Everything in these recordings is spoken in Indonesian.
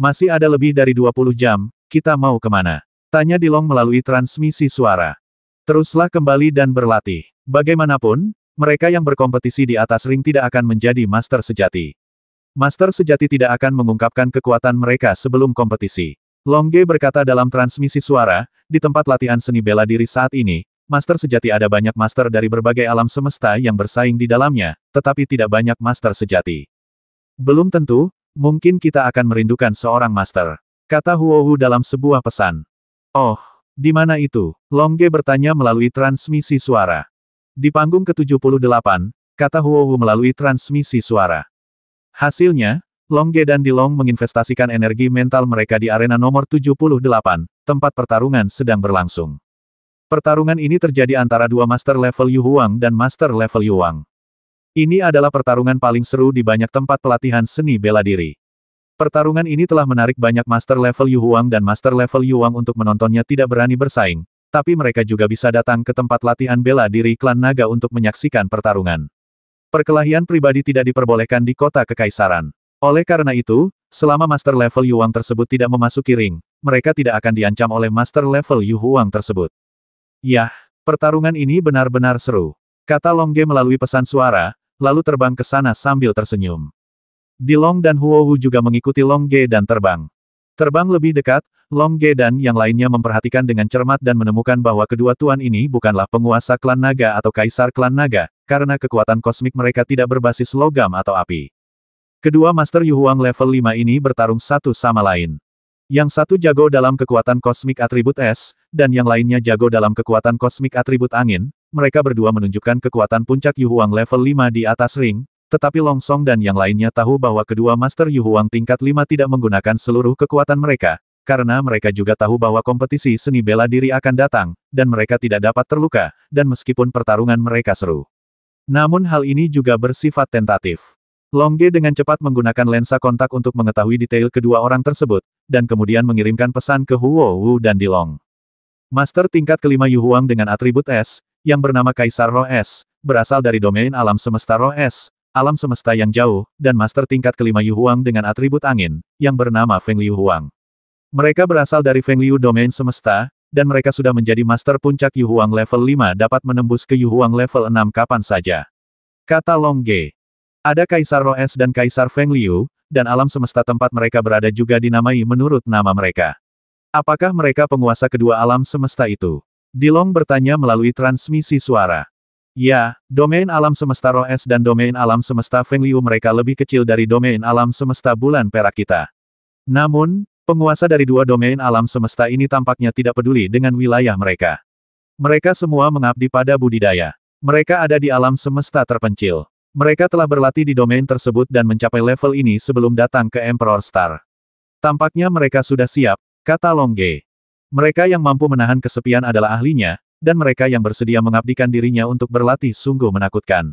Masih ada lebih dari 20 jam, kita mau kemana? Tanya Dilong melalui transmisi suara. Teruslah kembali dan berlatih. Bagaimanapun, mereka yang berkompetisi di atas ring tidak akan menjadi master sejati. Master sejati tidak akan mengungkapkan kekuatan mereka sebelum kompetisi. Longge berkata dalam transmisi suara, di tempat latihan seni bela diri saat ini, master sejati ada banyak master dari berbagai alam semesta yang bersaing di dalamnya, tetapi tidak banyak master sejati. Belum tentu, mungkin kita akan merindukan seorang master, kata Huohu dalam sebuah pesan. Oh, di mana itu? Longge bertanya melalui transmisi suara. Di panggung ke-78, kata Huohu melalui transmisi suara. Hasilnya, Longge dan Dilong menginvestasikan energi mental mereka di arena nomor 78, tempat pertarungan sedang berlangsung. Pertarungan ini terjadi antara dua master level Yu Huang dan master level Yu Wang. Ini adalah pertarungan paling seru di banyak tempat pelatihan seni bela diri. Pertarungan ini telah menarik banyak master level Yu Huang dan master level Yu Wang untuk menontonnya tidak berani bersaing, tapi mereka juga bisa datang ke tempat latihan bela diri klan naga untuk menyaksikan pertarungan. Perkelahian pribadi tidak diperbolehkan di kota kekaisaran. Oleh karena itu, selama master level Yu Wang tersebut tidak memasuki ring, mereka tidak akan diancam oleh master level Yu Huang tersebut. Yah, pertarungan ini benar-benar seru, kata Longge melalui pesan suara, lalu terbang ke sana sambil tersenyum. Dilong dan Huohu juga mengikuti Longge dan terbang. Terbang lebih dekat, Longge dan yang lainnya memperhatikan dengan cermat dan menemukan bahwa kedua tuan ini bukanlah penguasa klan naga atau kaisar klan naga, karena kekuatan kosmik mereka tidak berbasis logam atau api. Kedua Master Yu Huang level 5 ini bertarung satu sama lain. Yang satu jago dalam kekuatan kosmik atribut es, dan yang lainnya jago dalam kekuatan kosmik atribut angin. Mereka berdua menunjukkan kekuatan puncak Yu Huang level 5 di atas ring, tetapi Long Song dan yang lainnya tahu bahwa kedua Master Yu Huang tingkat 5 tidak menggunakan seluruh kekuatan mereka, karena mereka juga tahu bahwa kompetisi seni bela diri akan datang, dan mereka tidak dapat terluka, dan meskipun pertarungan mereka seru. Namun hal ini juga bersifat tentatif. Longge dengan cepat menggunakan lensa kontak untuk mengetahui detail kedua orang tersebut, dan kemudian mengirimkan pesan ke Huohu dan Dilong. Master tingkat kelima Yu Huang dengan atribut es, yang bernama Kaisar Roh Es, berasal dari domain alam semesta Roh Es, alam semesta yang jauh, dan master tingkat kelima Yu Huang dengan atribut angin, yang bernama Feng Liu Huang. Mereka berasal dari Feng Liu domain semesta, dan mereka sudah menjadi master puncak Yu Huang level 5 dapat menembus ke Yu Huang level 6 kapan saja. Kata Longge. Ada Kaisar Roh Es dan Kaisar Feng Liu, dan alam semesta tempat mereka berada juga dinamai menurut nama mereka. Apakah mereka penguasa kedua alam semesta itu? Dilong bertanya melalui transmisi suara. Ya, domain alam semesta Roh Es dan domain alam semesta Feng Liu mereka lebih kecil dari domain alam semesta bulan perak kita. Namun, penguasa dari dua domain alam semesta ini tampaknya tidak peduli dengan wilayah mereka. Mereka semua mengabdi pada budidaya. Mereka ada di alam semesta terpencil. Mereka telah berlatih di domain tersebut dan mencapai level ini sebelum datang ke Emperor Star. Tampaknya mereka sudah siap, kata Longge. Mereka yang mampu menahan kesepian adalah ahlinya, dan mereka yang bersedia mengabdikan dirinya untuk berlatih sungguh menakutkan.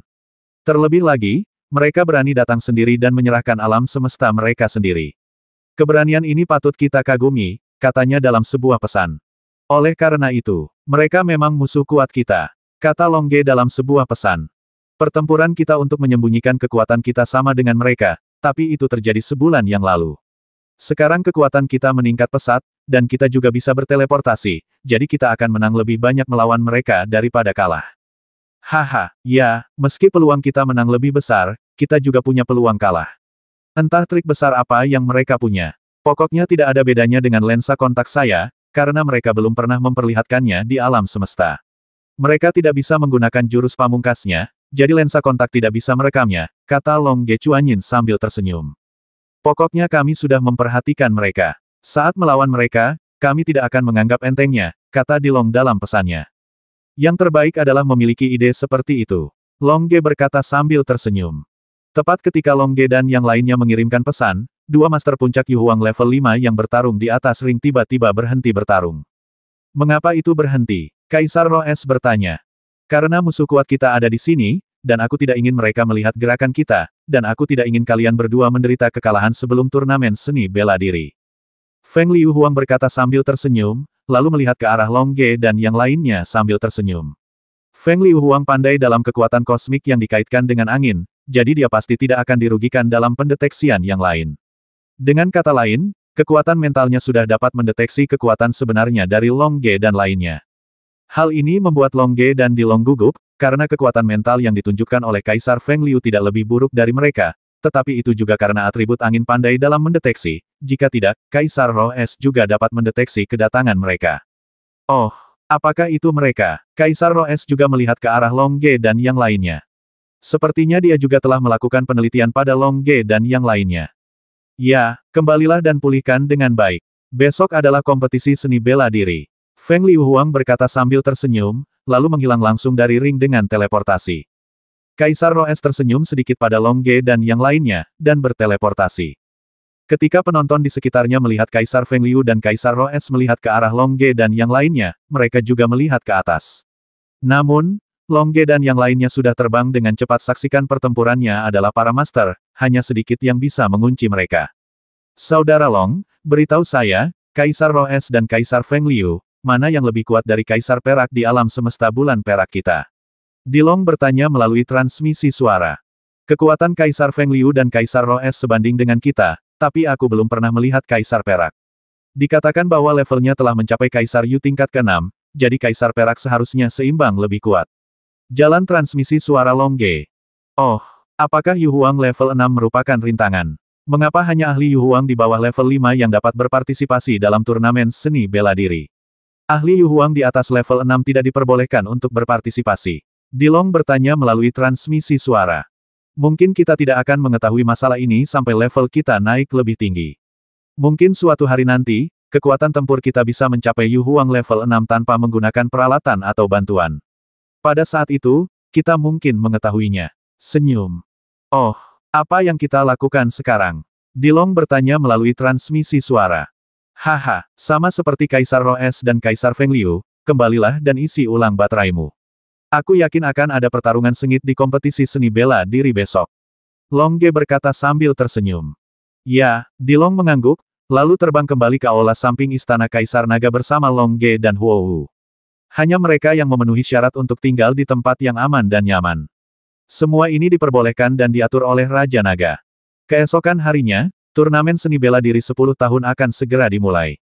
Terlebih lagi, mereka berani datang sendiri dan menyerahkan alam semesta mereka sendiri. Keberanian ini patut kita kagumi, katanya dalam sebuah pesan. Oleh karena itu, mereka memang musuh kuat kita, kata Longge dalam sebuah pesan. Pertempuran kita untuk menyembunyikan kekuatan kita sama dengan mereka, tapi itu terjadi sebulan yang lalu. Sekarang kekuatan kita meningkat pesat, dan kita juga bisa berteleportasi, jadi kita akan menang lebih banyak melawan mereka daripada kalah. Haha, ya, meski peluang kita menang lebih besar, kita juga punya peluang kalah. Entah trik besar apa yang mereka punya. Pokoknya tidak ada bedanya dengan lensa kontak saya, karena mereka belum pernah memperlihatkannya di alam semesta. Mereka tidak bisa menggunakan jurus pamungkasnya, jadi lensa kontak tidak bisa merekamnya, kata Longge Chuanyin sambil tersenyum. Pokoknya kami sudah memperhatikan mereka. Saat melawan mereka, kami tidak akan menganggap entengnya, kata Dilong dalam pesannya. Yang terbaik adalah memiliki ide seperti itu. Longge berkata sambil tersenyum. Tepat ketika Longge dan yang lainnya mengirimkan pesan, dua master puncak Yu Huang level 5 yang bertarung di atas ring tiba-tiba berhenti bertarung. Mengapa itu berhenti? Kaisar Roh Es bertanya. Karena musuh kuat kita ada di sini, dan aku tidak ingin mereka melihat gerakan kita, dan aku tidak ingin kalian berdua menderita kekalahan sebelum turnamen seni bela diri. Feng Liu Huang berkata sambil tersenyum, lalu melihat ke arah Longge dan yang lainnya sambil tersenyum. Feng Liu Huang pandai dalam kekuatan kosmik yang dikaitkan dengan angin, jadi dia pasti tidak akan dirugikan dalam pendeteksian yang lain. Dengan kata lain, kekuatan mentalnya sudah dapat mendeteksi kekuatan sebenarnya dari Long Ge dan lainnya. Hal ini membuat Long Ge dan Dilong gugup, karena kekuatan mental yang ditunjukkan oleh Kaisar Feng Liu tidak lebih buruk dari mereka, tetapi itu juga karena atribut angin pandai dalam mendeteksi, jika tidak, Kaisar Roh Es juga dapat mendeteksi kedatangan mereka. Oh, apakah itu mereka? Kaisar Roh Es juga melihat ke arah Long Ge dan yang lainnya. Sepertinya dia juga telah melakukan penelitian pada Long Ge dan yang lainnya. Ya, kembalilah dan pulihkan dengan baik. Besok adalah kompetisi seni bela diri. Feng Liu Huang berkata sambil tersenyum, lalu menghilang langsung dari ring dengan teleportasi. Kaisar Roh Es tersenyum sedikit pada Long Ge dan yang lainnya, dan berteleportasi. Ketika penonton di sekitarnya melihat Kaisar Feng Liu dan Kaisar Roh Es melihat ke arah Long Ge dan yang lainnya, mereka juga melihat ke atas. Namun, Long Ge dan yang lainnya sudah terbang dengan cepat. Saksikan pertempurannya adalah para master, hanya sedikit yang bisa mengunci mereka. Saudara Long, beritahu saya, Kaisar Roh Es dan Kaisar Feng Liu, mana yang lebih kuat dari Kaisar Perak di alam semesta bulan perak kita? Dilong bertanya melalui transmisi suara. Kekuatan Kaisar Feng Liu dan Kaisar Roh Es sebanding dengan kita, tapi aku belum pernah melihat Kaisar Perak. Dikatakan bahwa levelnya telah mencapai Kaisar Yu tingkat ke-6, jadi Kaisar Perak seharusnya seimbang lebih kuat. Jalan transmisi suara Long Ge. Oh, apakah Yu Huang level 6 merupakan rintangan? Mengapa hanya ahli Yu Huang di bawah level 5 yang dapat berpartisipasi dalam turnamen seni bela diri? Ahli Yu Huang di atas level 6 tidak diperbolehkan untuk berpartisipasi. Dilong bertanya melalui transmisi suara. Mungkin kita tidak akan mengetahui masalah ini sampai level kita naik lebih tinggi. Mungkin suatu hari nanti, kekuatan tempur kita bisa mencapai Yu Huang level 6 tanpa menggunakan peralatan atau bantuan. Pada saat itu, kita mungkin mengetahuinya. Senyum. Oh, apa yang kita lakukan sekarang? Dilong bertanya melalui transmisi suara. Haha, sama seperti Kaisar Roh Es dan Kaisar Feng Liu, kembalilah dan isi ulang bateraimu. Aku yakin akan ada pertarungan sengit di kompetisi seni bela diri besok. Long Ge berkata sambil tersenyum. Ya, Dilong mengangguk, lalu terbang kembali ke aula samping Istana Kaisar Naga bersama Long Ge dan Huo Wu. Hanya mereka yang memenuhi syarat untuk tinggal di tempat yang aman dan nyaman. Semua ini diperbolehkan dan diatur oleh Raja Naga. Keesokan harinya, turnamen seni bela diri 10 tahun akan segera dimulai.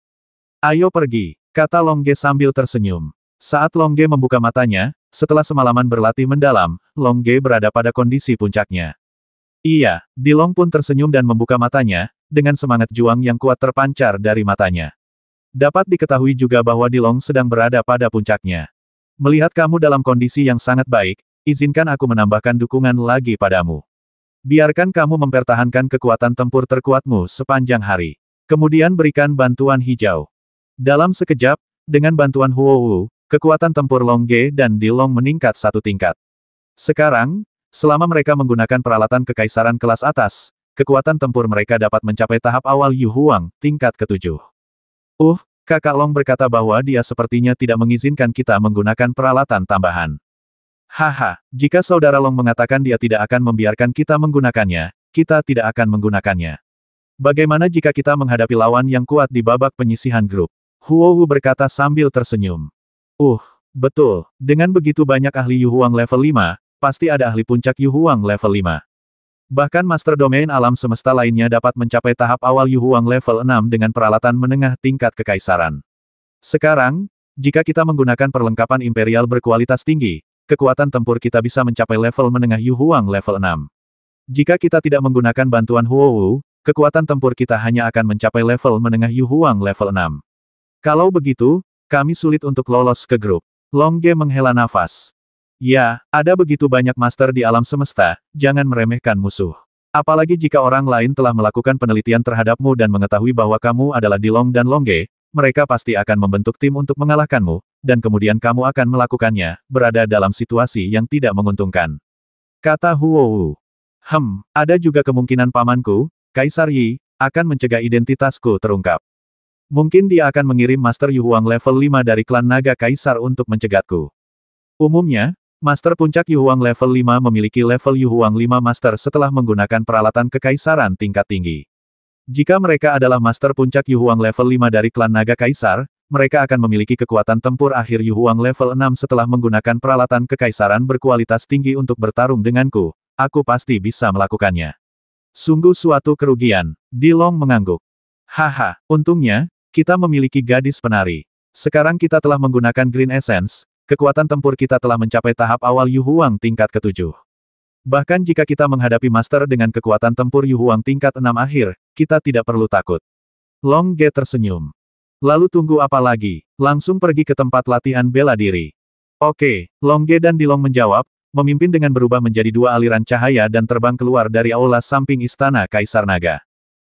Ayo pergi, kata Long Ge sambil tersenyum. Saat Long Ge membuka matanya, setelah semalaman berlatih mendalam, Long Ge berada pada kondisi puncaknya. Iya, Dilong pun tersenyum dan membuka matanya, dengan semangat juang yang kuat terpancar dari matanya. Dapat diketahui juga bahwa Dilong sedang berada pada puncaknya. Melihat kamu dalam kondisi yang sangat baik, izinkan aku menambahkan dukungan lagi padamu. Biarkan kamu mempertahankan kekuatan tempur terkuatmu sepanjang hari. Kemudian berikan bantuan hijau. Dalam sekejap, dengan bantuan Huo Wu, kekuatan tempur Long Ge dan Dilong meningkat satu tingkat. Sekarang, selama mereka menggunakan peralatan kekaisaran kelas atas, kekuatan tempur mereka dapat mencapai tahap awal Yu Huang, tingkat ke-7. Kakak Long berkata bahwa dia sepertinya tidak mengizinkan kita menggunakan peralatan tambahan. Haha, jika saudara Long mengatakan dia tidak akan membiarkan kita menggunakannya, kita tidak akan menggunakannya. Bagaimana jika kita menghadapi lawan yang kuat di babak penyisihan grup? Huo Wu berkata sambil tersenyum. Betul, dengan begitu banyak ahli Yu Huang level 5, pasti ada ahli puncak Yu Huang level 5. Bahkan Master Domain alam semesta lainnya dapat mencapai tahap awal Yu Huang level 6 dengan peralatan menengah tingkat kekaisaran. Sekarang, jika kita menggunakan perlengkapan imperial berkualitas tinggi, kekuatan tempur kita bisa mencapai level menengah Yu Huang level 6. Jika kita tidak menggunakan bantuan Huo Wu, kekuatan tempur kita hanya akan mencapai level menengah Yu Huang level 6. Kalau begitu, kami sulit untuk lolos ke grup. Long Ge menghela nafas. Ya, ada begitu banyak master di alam semesta, jangan meremehkan musuh. Apalagi jika orang lain telah melakukan penelitian terhadapmu dan mengetahui bahwa kamu adalah Dilong dan Long Ge, mereka pasti akan membentuk tim untuk mengalahkanmu, dan kemudian kamu akan melakukannya, berada dalam situasi yang tidak menguntungkan. Kata Huo Wu. Ada juga kemungkinan pamanku, Kaisar Yi, akan mencegah identitasku terungkap. Mungkin dia akan mengirim Master Yu Huang level 5 dari klan Naga Kaisar untuk mencegatku. Umumnya, Master Puncak Yu Huang level 5 memiliki level Yu Huang 5 Master setelah menggunakan peralatan kekaisaran tingkat tinggi. Jika mereka adalah Master Puncak Yu Huang level 5 dari klan Naga Kaisar, mereka akan memiliki kekuatan tempur akhir Yu Huang level 6 setelah menggunakan peralatan kekaisaran berkualitas tinggi untuk bertarung denganku. Aku pasti bisa melakukannya. Sungguh suatu kerugian. Dilong mengangguk. Haha, untungnya, kita memiliki gadis penari. Sekarang kita telah menggunakan Green Essence, kekuatan tempur kita telah mencapai tahap awal Yu Huang tingkat ke-7. Bahkan jika kita menghadapi master dengan kekuatan tempur Yu Huang tingkat 6 akhir, kita tidak perlu takut. Long Ge tersenyum. Lalu tunggu apa lagi? Langsung pergi ke tempat latihan bela diri. Oke, Long Ge dan Dilong menjawab, memimpin dengan berubah menjadi dua aliran cahaya dan terbang keluar dari aula samping istana Kaisar Naga.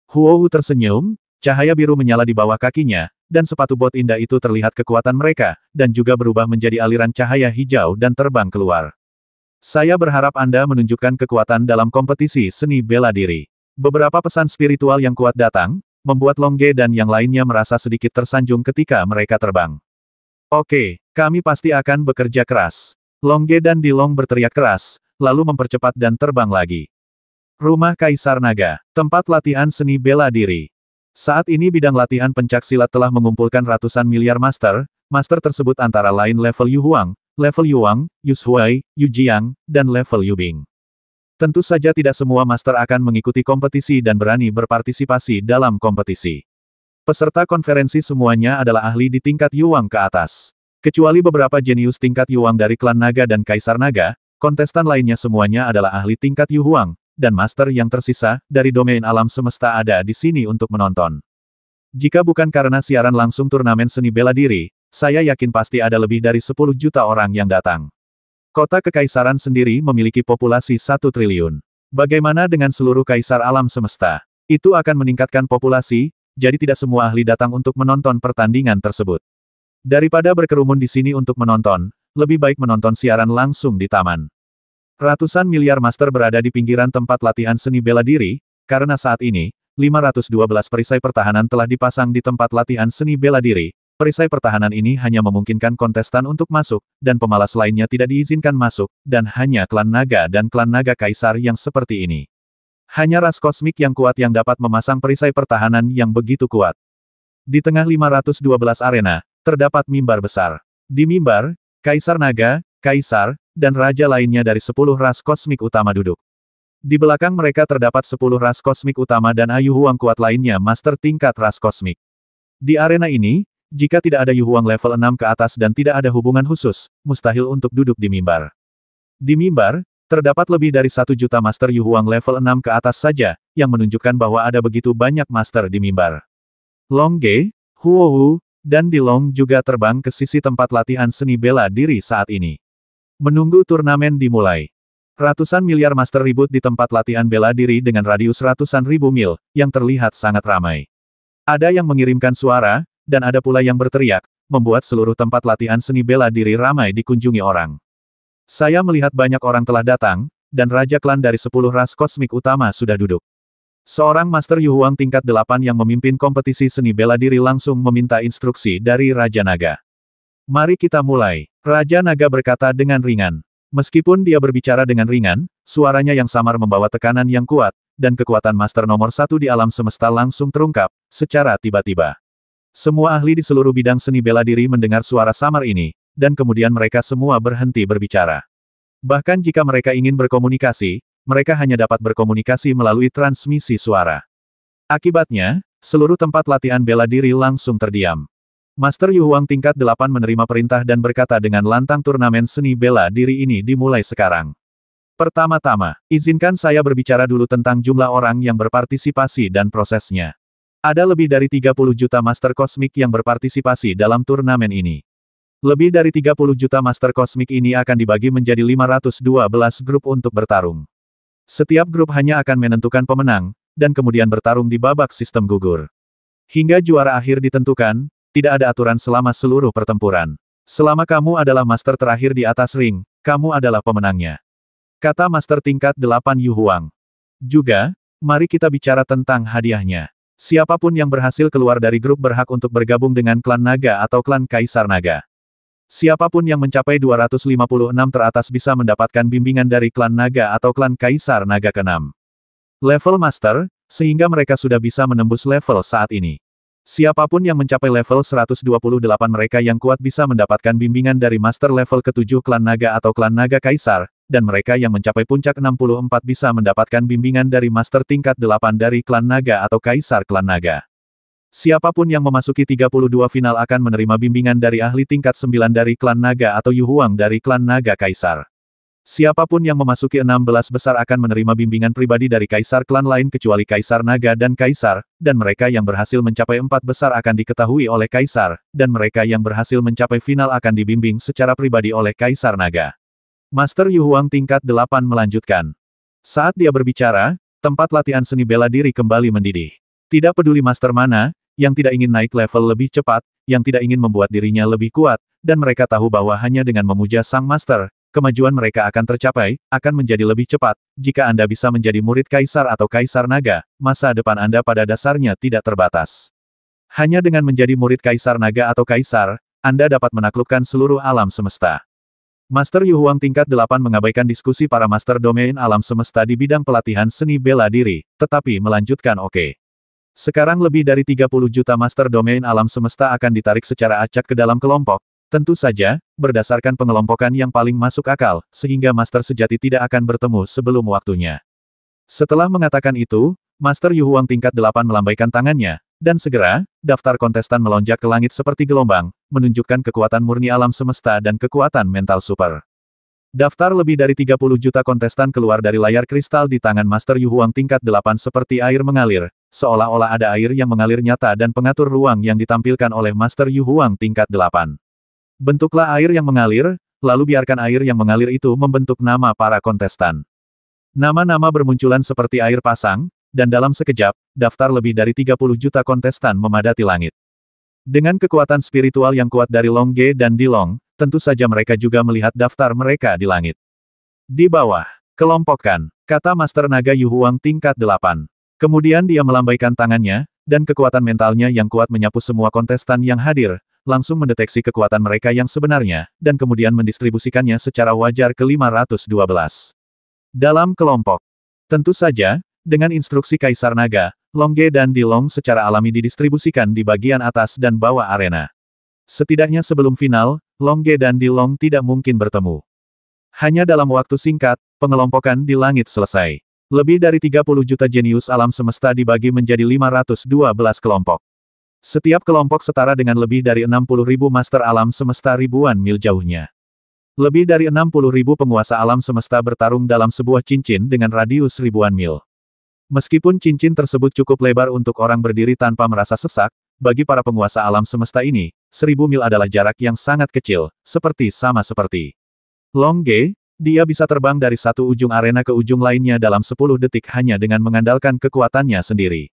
Huohu tersenyum, cahaya biru menyala di bawah kakinya, dan sepatu bot indah itu terlihat kekuatan mereka, dan juga berubah menjadi aliran cahaya hijau dan terbang keluar. Saya berharap Anda menunjukkan kekuatan dalam kompetisi seni bela diri. Beberapa pesan spiritual yang kuat datang, membuat Long Ge dan yang lainnya merasa sedikit tersanjung ketika mereka terbang. Oke, kami pasti akan bekerja keras. Long Ge dan Dilong berteriak keras, lalu mempercepat dan terbang lagi. Rumah Kaisar Naga, tempat latihan seni bela diri. Saat ini bidang latihan pencaksilat telah mengumpulkan ratusan miliar master, master tersebut antara lain level Yu Huang, level Yu Wang, Yu Shuai, Yu Jiang, dan level Yu Bing. Tentu saja tidak semua master akan mengikuti kompetisi dan berani berpartisipasi dalam kompetisi. Peserta konferensi semuanya adalah ahli di tingkat Yu Wang ke atas. Kecuali beberapa jenius tingkat Yu Wang dari klan Naga dan Kaisar Naga, kontestan lainnya semuanya adalah ahli tingkat Yu Huang, dan master yang tersisa, dari domain alam semesta ada di sini untuk menonton. Jika bukan karena siaran langsung turnamen seni bela diri, saya yakin pasti ada lebih dari 10 juta orang yang datang. Kota Kekaisaran sendiri memiliki populasi 1 triliun. Bagaimana dengan seluruh kaisar alam semesta? Itu akan meningkatkan populasi, jadi tidak semua ahli datang untuk menonton pertandingan tersebut. Daripada berkerumun di sini untuk menonton, lebih baik menonton siaran langsung di taman. Ratusan miliar master berada di pinggiran tempat latihan seni bela diri, karena saat ini, 512 perisai pertahanan telah dipasang di tempat latihan seni bela diri. Perisai pertahanan ini hanya memungkinkan kontestan untuk masuk, dan pemalas lainnya tidak diizinkan masuk, dan hanya klan Naga dan klan Naga Kaisar yang seperti ini. Hanya ras kosmik yang kuat yang dapat memasang perisai pertahanan yang begitu kuat. Di tengah 512 arena, terdapat mimbar besar. Di mimbar, Kaisar Naga, Kaisar, dan raja lainnya dari 10 ras kosmik utama duduk. Di belakang mereka terdapat 10 ras kosmik utama dan Yu Huang kuat lainnya master tingkat ras kosmik. Di arena ini, jika tidak ada Yu Huang level 6 ke atas dan tidak ada hubungan khusus, mustahil untuk duduk di mimbar. Di mimbar, terdapat lebih dari 1 juta master Yu Huang level 6 ke atas saja, yang menunjukkan bahwa ada begitu banyak master di mimbar. Long Ge, Huohu, dan Dilong juga terbang ke sisi tempat latihan seni bela diri saat ini. Menunggu turnamen dimulai. Ratusan miliar master ribut di tempat latihan bela diri dengan radius ratusan ribu mil, yang terlihat sangat ramai. Ada yang mengirimkan suara, dan ada pula yang berteriak, membuat seluruh tempat latihan seni bela diri ramai dikunjungi orang. Saya melihat banyak orang telah datang, dan Raja Klan dari 10 ras kosmik utama sudah duduk. Seorang Master Yu Huang tingkat 8 yang memimpin kompetisi seni bela diri langsung meminta instruksi dari Raja Naga. Mari kita mulai. Raja Naga berkata dengan ringan. Meskipun dia berbicara dengan ringan, suaranya yang samar membawa tekanan yang kuat, dan kekuatan Master nomor 1 di alam semesta langsung terungkap, secara tiba-tiba. Semua ahli di seluruh bidang seni bela diri mendengar suara samar ini, dan kemudian mereka semua berhenti berbicara. Bahkan jika mereka ingin berkomunikasi, mereka hanya dapat berkomunikasi melalui transmisi suara. Akibatnya, seluruh tempat latihan bela diri langsung terdiam. Master Yu Huang tingkat 8 menerima perintah dan berkata dengan lantang turnamen seni bela diri ini dimulai sekarang. Pertama-tama, izinkan saya berbicara dulu tentang jumlah orang yang berpartisipasi dan prosesnya. Ada lebih dari 30 juta master kosmik yang berpartisipasi dalam turnamen ini. Lebih dari 30 juta master kosmik ini akan dibagi menjadi 512 grup untuk bertarung. Setiap grup hanya akan menentukan pemenang, dan kemudian bertarung di babak sistem gugur. Hingga juara akhir ditentukan, tidak ada aturan selama seluruh pertempuran. Selama kamu adalah master terakhir di atas ring, kamu adalah pemenangnya. Kata master tingkat 8 Yu Huang. Juga, mari kita bicara tentang hadiahnya. Siapapun yang berhasil keluar dari grup berhak untuk bergabung dengan klan Naga atau klan Kaisar Naga. Siapapun yang mencapai 256 teratas bisa mendapatkan bimbingan dari klan Naga atau klan Kaisar Naga ke-6. Level Master, sehingga mereka sudah bisa menembus level saat ini. Siapapun yang mencapai level 128 mereka yang kuat bisa mendapatkan bimbingan dari Master level ke-7 klan Naga atau klan Naga Kaisar, dan mereka yang mencapai puncak 64 bisa mendapatkan bimbingan dari Master tingkat 8 dari klan Naga atau Kaisar klan Naga. Siapapun yang memasuki 32 final akan menerima bimbingan dari ahli tingkat 9 dari klan naga atau Yu Huang dari klan naga kaisar. Siapapun yang memasuki 16 besar akan menerima bimbingan pribadi dari kaisar klan lain kecuali kaisar naga dan kaisar, dan mereka yang berhasil mencapai 4 besar akan diketahui oleh kaisar, dan mereka yang berhasil mencapai final akan dibimbing secara pribadi oleh kaisar naga. Master Yu Huang tingkat 8 melanjutkan. Saat dia berbicara, tempat latihan seni bela diri kembali mendidih. Tidak peduli master mana, yang tidak ingin naik level lebih cepat, yang tidak ingin membuat dirinya lebih kuat, dan mereka tahu bahwa hanya dengan memuja sang master, kemajuan mereka akan tercapai, akan menjadi lebih cepat. Jika Anda bisa menjadi murid kaisar atau kaisar naga, masa depan Anda pada dasarnya tidak terbatas. Hanya dengan menjadi murid kaisar naga atau kaisar, Anda dapat menaklukkan seluruh alam semesta. Master Yu Huang tingkat 8 mengabaikan diskusi para master domain alam semesta di bidang pelatihan seni bela diri, tetapi melanjutkan oke. Sekarang lebih dari 30 juta master domain alam semesta akan ditarik secara acak ke dalam kelompok, tentu saja, berdasarkan pengelompokan yang paling masuk akal, sehingga master sejati tidak akan bertemu sebelum waktunya. Setelah mengatakan itu, Master Yu Huang tingkat 8 melambaikan tangannya, dan segera, daftar kontestan melonjak ke langit seperti gelombang, menunjukkan kekuatan murni alam semesta dan kekuatan mental super. Daftar lebih dari 30 juta kontestan keluar dari layar kristal di tangan Master Yu Huang tingkat 8 seperti air mengalir, seolah-olah ada air yang mengalir nyata dan pengatur ruang yang ditampilkan oleh Master Yu Huang tingkat 8. Bentuklah air yang mengalir, lalu biarkan air yang mengalir itu membentuk nama para kontestan. Nama-nama bermunculan seperti air pasang, dan dalam sekejap, daftar lebih dari 30 juta kontestan memadati langit. Dengan kekuatan spiritual yang kuat dari Long Ge dan Dilong, tentu saja mereka juga melihat daftar mereka di langit. Di bawah, kelompokkan, kata Master Naga Yu Huang tingkat 8. Kemudian dia melambaikan tangannya, dan kekuatan mentalnya yang kuat menyapu semua kontestan yang hadir, langsung mendeteksi kekuatan mereka yang sebenarnya, dan kemudian mendistribusikannya secara wajar ke 512. Dalam kelompok. Tentu saja, dengan instruksi Kaisar Naga, Long Ge dan Dilong secara alami didistribusikan di bagian atas dan bawah arena. Setidaknya sebelum final, Long Ge dan Dilong tidak mungkin bertemu. Hanya dalam waktu singkat, pengelompokan di langit selesai. Lebih dari 30 juta jenius alam semesta dibagi menjadi 512 kelompok. Setiap kelompok setara dengan lebih dari 60.000 master alam semesta ribuan mil jauhnya. Lebih dari 60.000 penguasa alam semesta bertarung dalam sebuah cincin dengan radius ribuan mil. Meskipun cincin tersebut cukup lebar untuk orang berdiri tanpa merasa sesak, bagi para penguasa alam semesta ini, 1000 mil adalah jarak yang sangat kecil, seperti Long Ge, dia bisa terbang dari satu ujung arena ke ujung lainnya dalam 10 detik hanya dengan mengandalkan kekuatannya sendiri.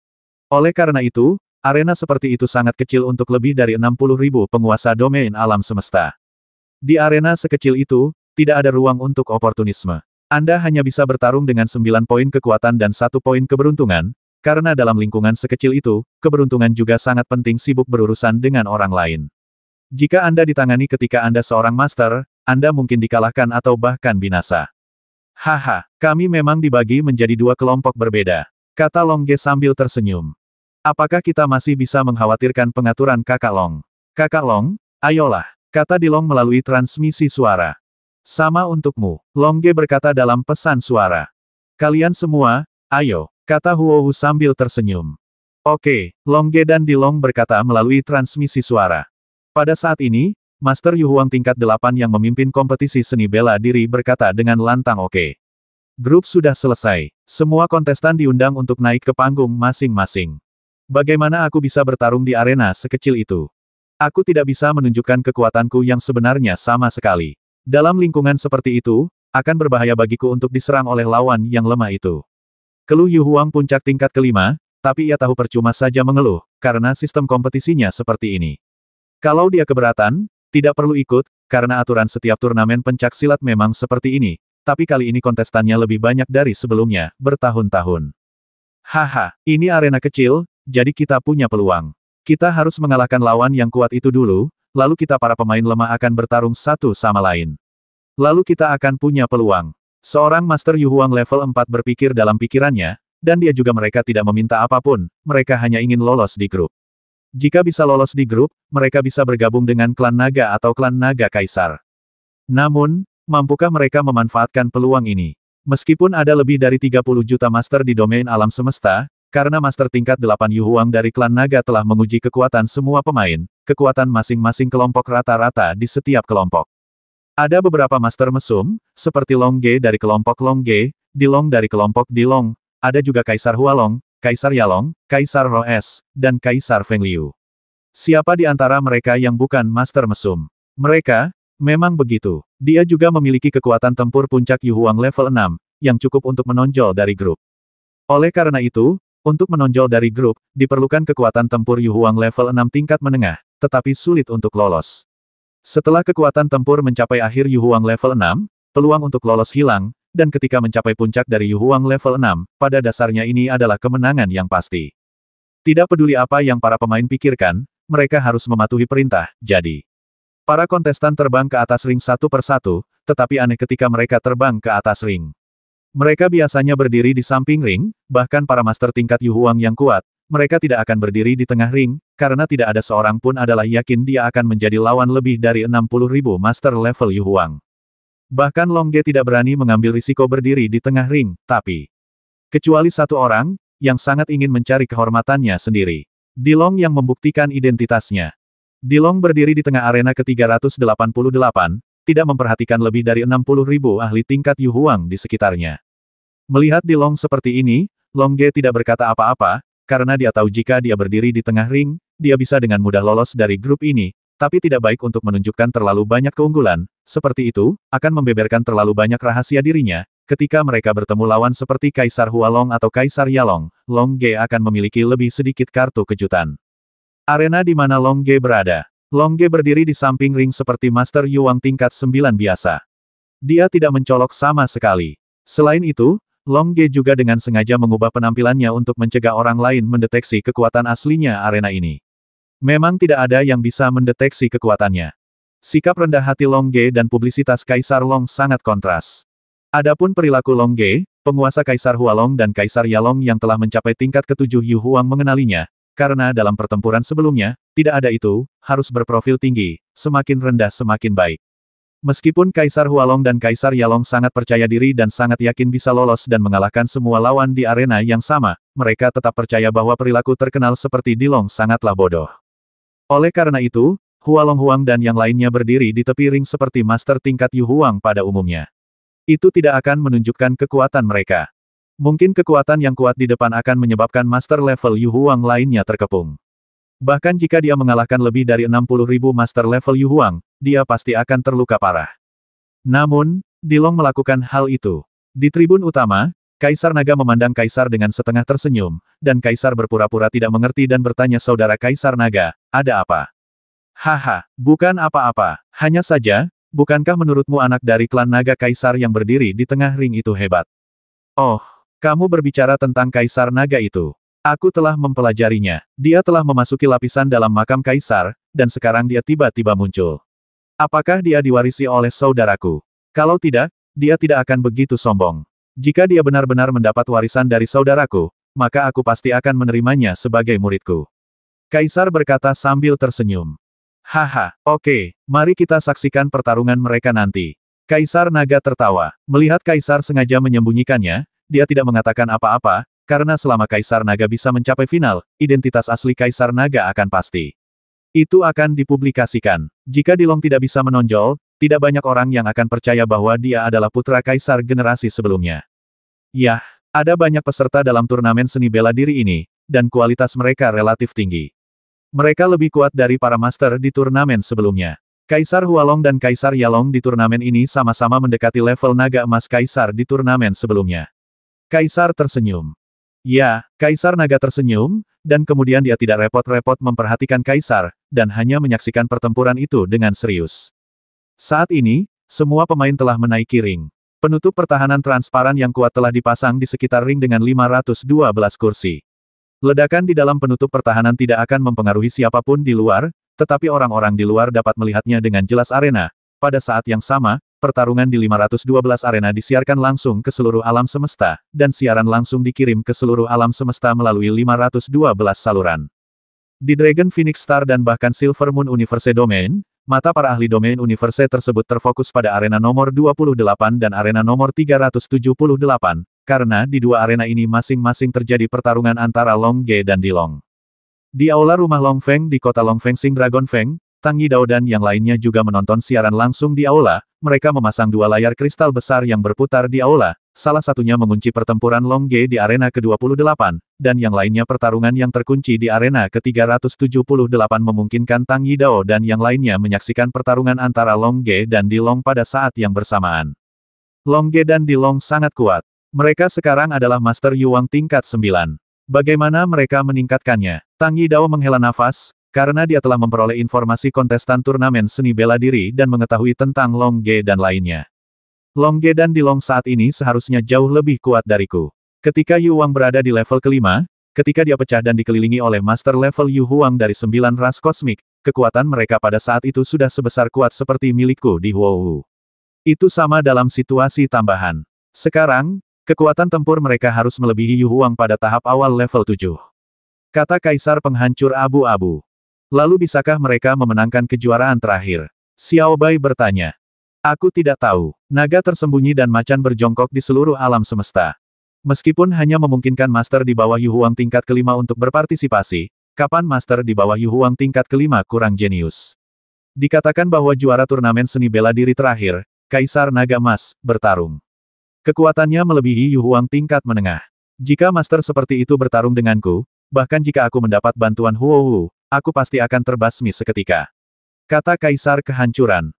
Oleh karena itu, arena seperti itu sangat kecil untuk lebih dari 60.000 penguasa domain alam semesta. Di arena sekecil itu, tidak ada ruang untuk oportunisme. Anda hanya bisa bertarung dengan 9 poin kekuatan dan 1 poin keberuntungan, karena dalam lingkungan sekecil itu, keberuntungan juga sangat penting sibuk berurusan dengan orang lain. Jika Anda ditangani ketika Anda seorang master, Anda mungkin dikalahkan atau bahkan binasa. Haha, kami memang dibagi menjadi 2 kelompok berbeda, kata Long Ge sambil tersenyum. Apakah kita masih bisa mengkhawatirkan pengaturan Kakak Long? Kakak Long, ayolah, kata Dilong melalui transmisi suara. Sama untukmu, Long Ge berkata dalam pesan suara. Kalian semua, ayo, kata Huohu sambil tersenyum. Oke, Long Ge dan Dilong berkata melalui transmisi suara. Pada saat ini, Master Yu Huang tingkat 8 yang memimpin kompetisi seni bela diri berkata dengan lantang oke. Grup sudah selesai. Semua kontestan diundang untuk naik ke panggung masing-masing. Bagaimana aku bisa bertarung di arena sekecil itu? Aku tidak bisa menunjukkan kekuatanku yang sebenarnya sama sekali. Dalam lingkungan seperti itu, akan berbahaya bagiku untuk diserang oleh lawan yang lemah itu. Keluh Yu Huang puncak tingkat kelima, tapi ia tahu percuma saja mengeluh, karena sistem kompetisinya seperti ini. Kalau dia keberatan, tidak perlu ikut, karena aturan setiap turnamen pencak silat memang seperti ini, tapi kali ini kontestannya lebih banyak dari sebelumnya, bertahun-tahun. Haha, ini arena kecil, jadi kita punya peluang. Kita harus mengalahkan lawan yang kuat itu dulu, lalu kita para pemain lemah akan bertarung satu sama lain. Lalu kita akan punya peluang. Seorang Master Yu Huang level 4 berpikir dalam pikirannya, dan dia juga mereka tidak meminta apapun, mereka hanya ingin lolos di grup. Jika bisa lolos di grup, mereka bisa bergabung dengan klan naga atau klan naga kaisar. Namun, mampukah mereka memanfaatkan peluang ini? Meskipun ada lebih dari 30 juta master di domain alam semesta, karena Master tingkat 8 Yu Huang dari klan naga telah menguji kekuatan semua pemain, kekuatan masing-masing kelompok rata-rata di setiap kelompok. Ada beberapa Master Mesum, seperti Long Ge dari kelompok Long Ge, Dilong dari kelompok Dilong, ada juga Kaisar Hualong, Kaisar Yalong, Kaisar Roes, dan Kaisar Feng Liu. Siapa di antara mereka yang bukan Master Mesum? Mereka, memang begitu. Dia juga memiliki kekuatan tempur puncak Yu Huang level 6, yang cukup untuk menonjol dari grup. Oleh karena itu, untuk menonjol dari grup, diperlukan kekuatan tempur Yu Huang level 6 tingkat menengah, tetapi sulit untuk lolos. Setelah kekuatan tempur mencapai akhir Yu Huang level 6, peluang untuk lolos hilang, dan ketika mencapai puncak dari Yu Huang level 6, pada dasarnya ini adalah kemenangan yang pasti. Tidak peduli apa yang para pemain pikirkan, mereka harus mematuhi perintah, jadi. Para kontestan terbang ke atas ring satu persatu, tetapi aneh ketika mereka terbang ke atas ring. Mereka biasanya berdiri di samping ring, bahkan para master tingkat Yu Huang yang kuat, mereka tidak akan berdiri di tengah ring, karena tidak ada seorang pun adalah yakin dia akan menjadi lawan lebih dari 60.000 master level Yu Huang. Bahkan Long Ge tidak berani mengambil risiko berdiri di tengah ring, tapi kecuali satu orang, yang sangat ingin mencari kehormatannya sendiri. Dilong yang membuktikan identitasnya. Dilong berdiri di tengah arena ke-388, tidak memperhatikan lebih dari 60.000 ahli tingkat Yu Huang di sekitarnya. Melihat Dilong seperti ini, Long Ge tidak berkata apa-apa, karena dia tahu jika dia berdiri di tengah ring, dia bisa dengan mudah lolos dari grup ini, tapi tidak baik untuk menunjukkan terlalu banyak keunggulan, seperti itu, akan membeberkan terlalu banyak rahasia dirinya. Ketika mereka bertemu lawan seperti Kaisar Hualong atau Kaisar Yalong, Long Ge akan memiliki lebih sedikit kartu kejutan. Arena di mana Long Ge berada. Long Ge berdiri di samping ring seperti Master Yuang tingkat 9 biasa. Dia tidak mencolok sama sekali. Selain itu, Long Ge juga dengan sengaja mengubah penampilannya untuk mencegah orang lain mendeteksi kekuatan aslinya arena ini. Memang tidak ada yang bisa mendeteksi kekuatannya. Sikap rendah hati Long Ge dan publisitas Kaisar Long sangat kontras. Adapun perilaku Long Ge, penguasa Kaisar Hualong dan Kaisar Yalong yang telah mencapai tingkat ke-7 Yu Huang mengenalinya, karena dalam pertempuran sebelumnya, tidak ada itu, harus berprofil tinggi, semakin rendah semakin baik. Meskipun Kaisar Hualong dan Kaisar Yalong sangat percaya diri dan sangat yakin bisa lolos dan mengalahkan semua lawan di arena yang sama, mereka tetap percaya bahwa perilaku terkenal seperti Dilong sangatlah bodoh. Oleh karena itu, Hualong Huang dan yang lainnya berdiri di tepi ring seperti master tingkat Yu Huang pada umumnya. Itu tidak akan menunjukkan kekuatan mereka. Mungkin kekuatan yang kuat di depan akan menyebabkan master level Yu Huang lainnya terkepung. Bahkan jika dia mengalahkan lebih dari 60.000 master level Yu Huang, dia pasti akan terluka parah. Namun, Dilong melakukan hal itu. Di tribun utama, Kaisar Naga memandang Kaisar dengan setengah tersenyum, dan Kaisar berpura-pura tidak mengerti dan bertanya saudara Kaisar Naga, ada apa? Haha, bukan apa-apa, hanya saja, bukankah menurutmu anak dari klan Naga Kaisar yang berdiri di tengah ring itu hebat? Oh, kamu berbicara tentang Kaisar Naga itu. Aku telah mempelajarinya. Dia telah memasuki lapisan dalam makam Kaisar, dan sekarang dia tiba-tiba muncul. Apakah dia diwarisi oleh saudaraku? Kalau tidak, dia tidak akan begitu sombong. Jika dia benar-benar mendapat warisan dari saudaraku, maka aku pasti akan menerimanya sebagai muridku. Kaisar berkata sambil tersenyum. Haha, oke, mari kita saksikan pertarungan mereka nanti. Kaisar Naga tertawa. Melihat Kaisar sengaja menyembunyikannya, dia tidak mengatakan apa-apa, karena selama Kaisar Naga bisa mencapai final, identitas asli Kaisar Naga akan pasti. Itu akan dipublikasikan. Jika Dilong tidak bisa menonjol, tidak banyak orang yang akan percaya bahwa dia adalah putra Kaisar generasi sebelumnya. Yah, ada banyak peserta dalam turnamen seni bela diri ini, dan kualitas mereka relatif tinggi. Mereka lebih kuat dari para master di turnamen sebelumnya. Kaisar Hualong dan Kaisar Yalong di turnamen ini sama-sama mendekati level naga emas Kaisar di turnamen sebelumnya. Kaisar tersenyum. Ya, Kaisar Naga tersenyum, dan kemudian dia tidak repot-repot memperhatikan Kaisar, dan hanya menyaksikan pertempuran itu dengan serius. Saat ini, semua pemain telah menaiki ring. Penutup pertahanan transparan yang kuat telah dipasang di sekitar ring dengan 512 kursi. Ledakan di dalam penutup pertahanan tidak akan mempengaruhi siapapun di luar, tetapi orang-orang di luar dapat melihatnya dengan jelas arena. Pada saat yang sama, pertarungan di 512 arena disiarkan langsung ke seluruh alam semesta, dan siaran langsung dikirim ke seluruh alam semesta melalui 512 saluran. Di Dragon Phoenix Star dan bahkan Silver Moon Universe Domain, mata para ahli domain universe tersebut terfokus pada arena nomor 28 dan arena nomor 378, karena di dua arena ini masing-masing terjadi pertarungan antara Long Ge dan Dilong. Di aula rumah Long Feng di kota Long Feng Sing Dragon Feng, Tang Yidao dan yang lainnya juga menonton siaran langsung di aula. Mereka memasang dua layar kristal besar yang berputar di aula, salah satunya mengunci pertempuran Long Ge di arena ke-28, dan yang lainnya pertarungan yang terkunci di arena ke-378 memungkinkan Tang Yidao dan yang lainnya menyaksikan pertarungan antara Long Ge dan Dilong pada saat yang bersamaan. Long Ge dan Dilong sangat kuat. Mereka sekarang adalah Master Yuang tingkat 9. Bagaimana mereka meningkatkannya? Tang Yidao menghela nafas, karena dia telah memperoleh informasi kontestan turnamen seni bela diri dan mengetahui tentang Long Ge dan lainnya. Long Ge dan Dilong saat ini seharusnya jauh lebih kuat dariku. Ketika Yu Wang berada di level kelima, ketika dia pecah dan dikelilingi oleh master level Yu Huang dari 9 ras kosmik, kekuatan mereka pada saat itu sudah sebesar kuat seperti milikku di Huohu. Itu sama dalam situasi tambahan. Sekarang, kekuatan tempur mereka harus melebihi Yu Huang pada tahap awal level 7. Kata Kaisar Penghancur Abu-Abu. Lalu bisakah mereka memenangkan kejuaraan terakhir? Xiao Bai bertanya. Aku tidak tahu. Naga tersembunyi dan macan berjongkok di seluruh alam semesta. Meskipun hanya memungkinkan master di bawah Yu Huang tingkat kelima untuk berpartisipasi, kapan master di bawah Yu Huang tingkat kelima kurang jenius? Dikatakan bahwa juara turnamen seni bela diri terakhir, Kaisar Naga Emas, bertarung. Kekuatannya melebihi Yu Huang tingkat menengah. Jika master seperti itu bertarung denganku, bahkan jika aku mendapat bantuan Huohu, aku pasti akan terbasmi seketika. Kata Kaisar Kehancuran.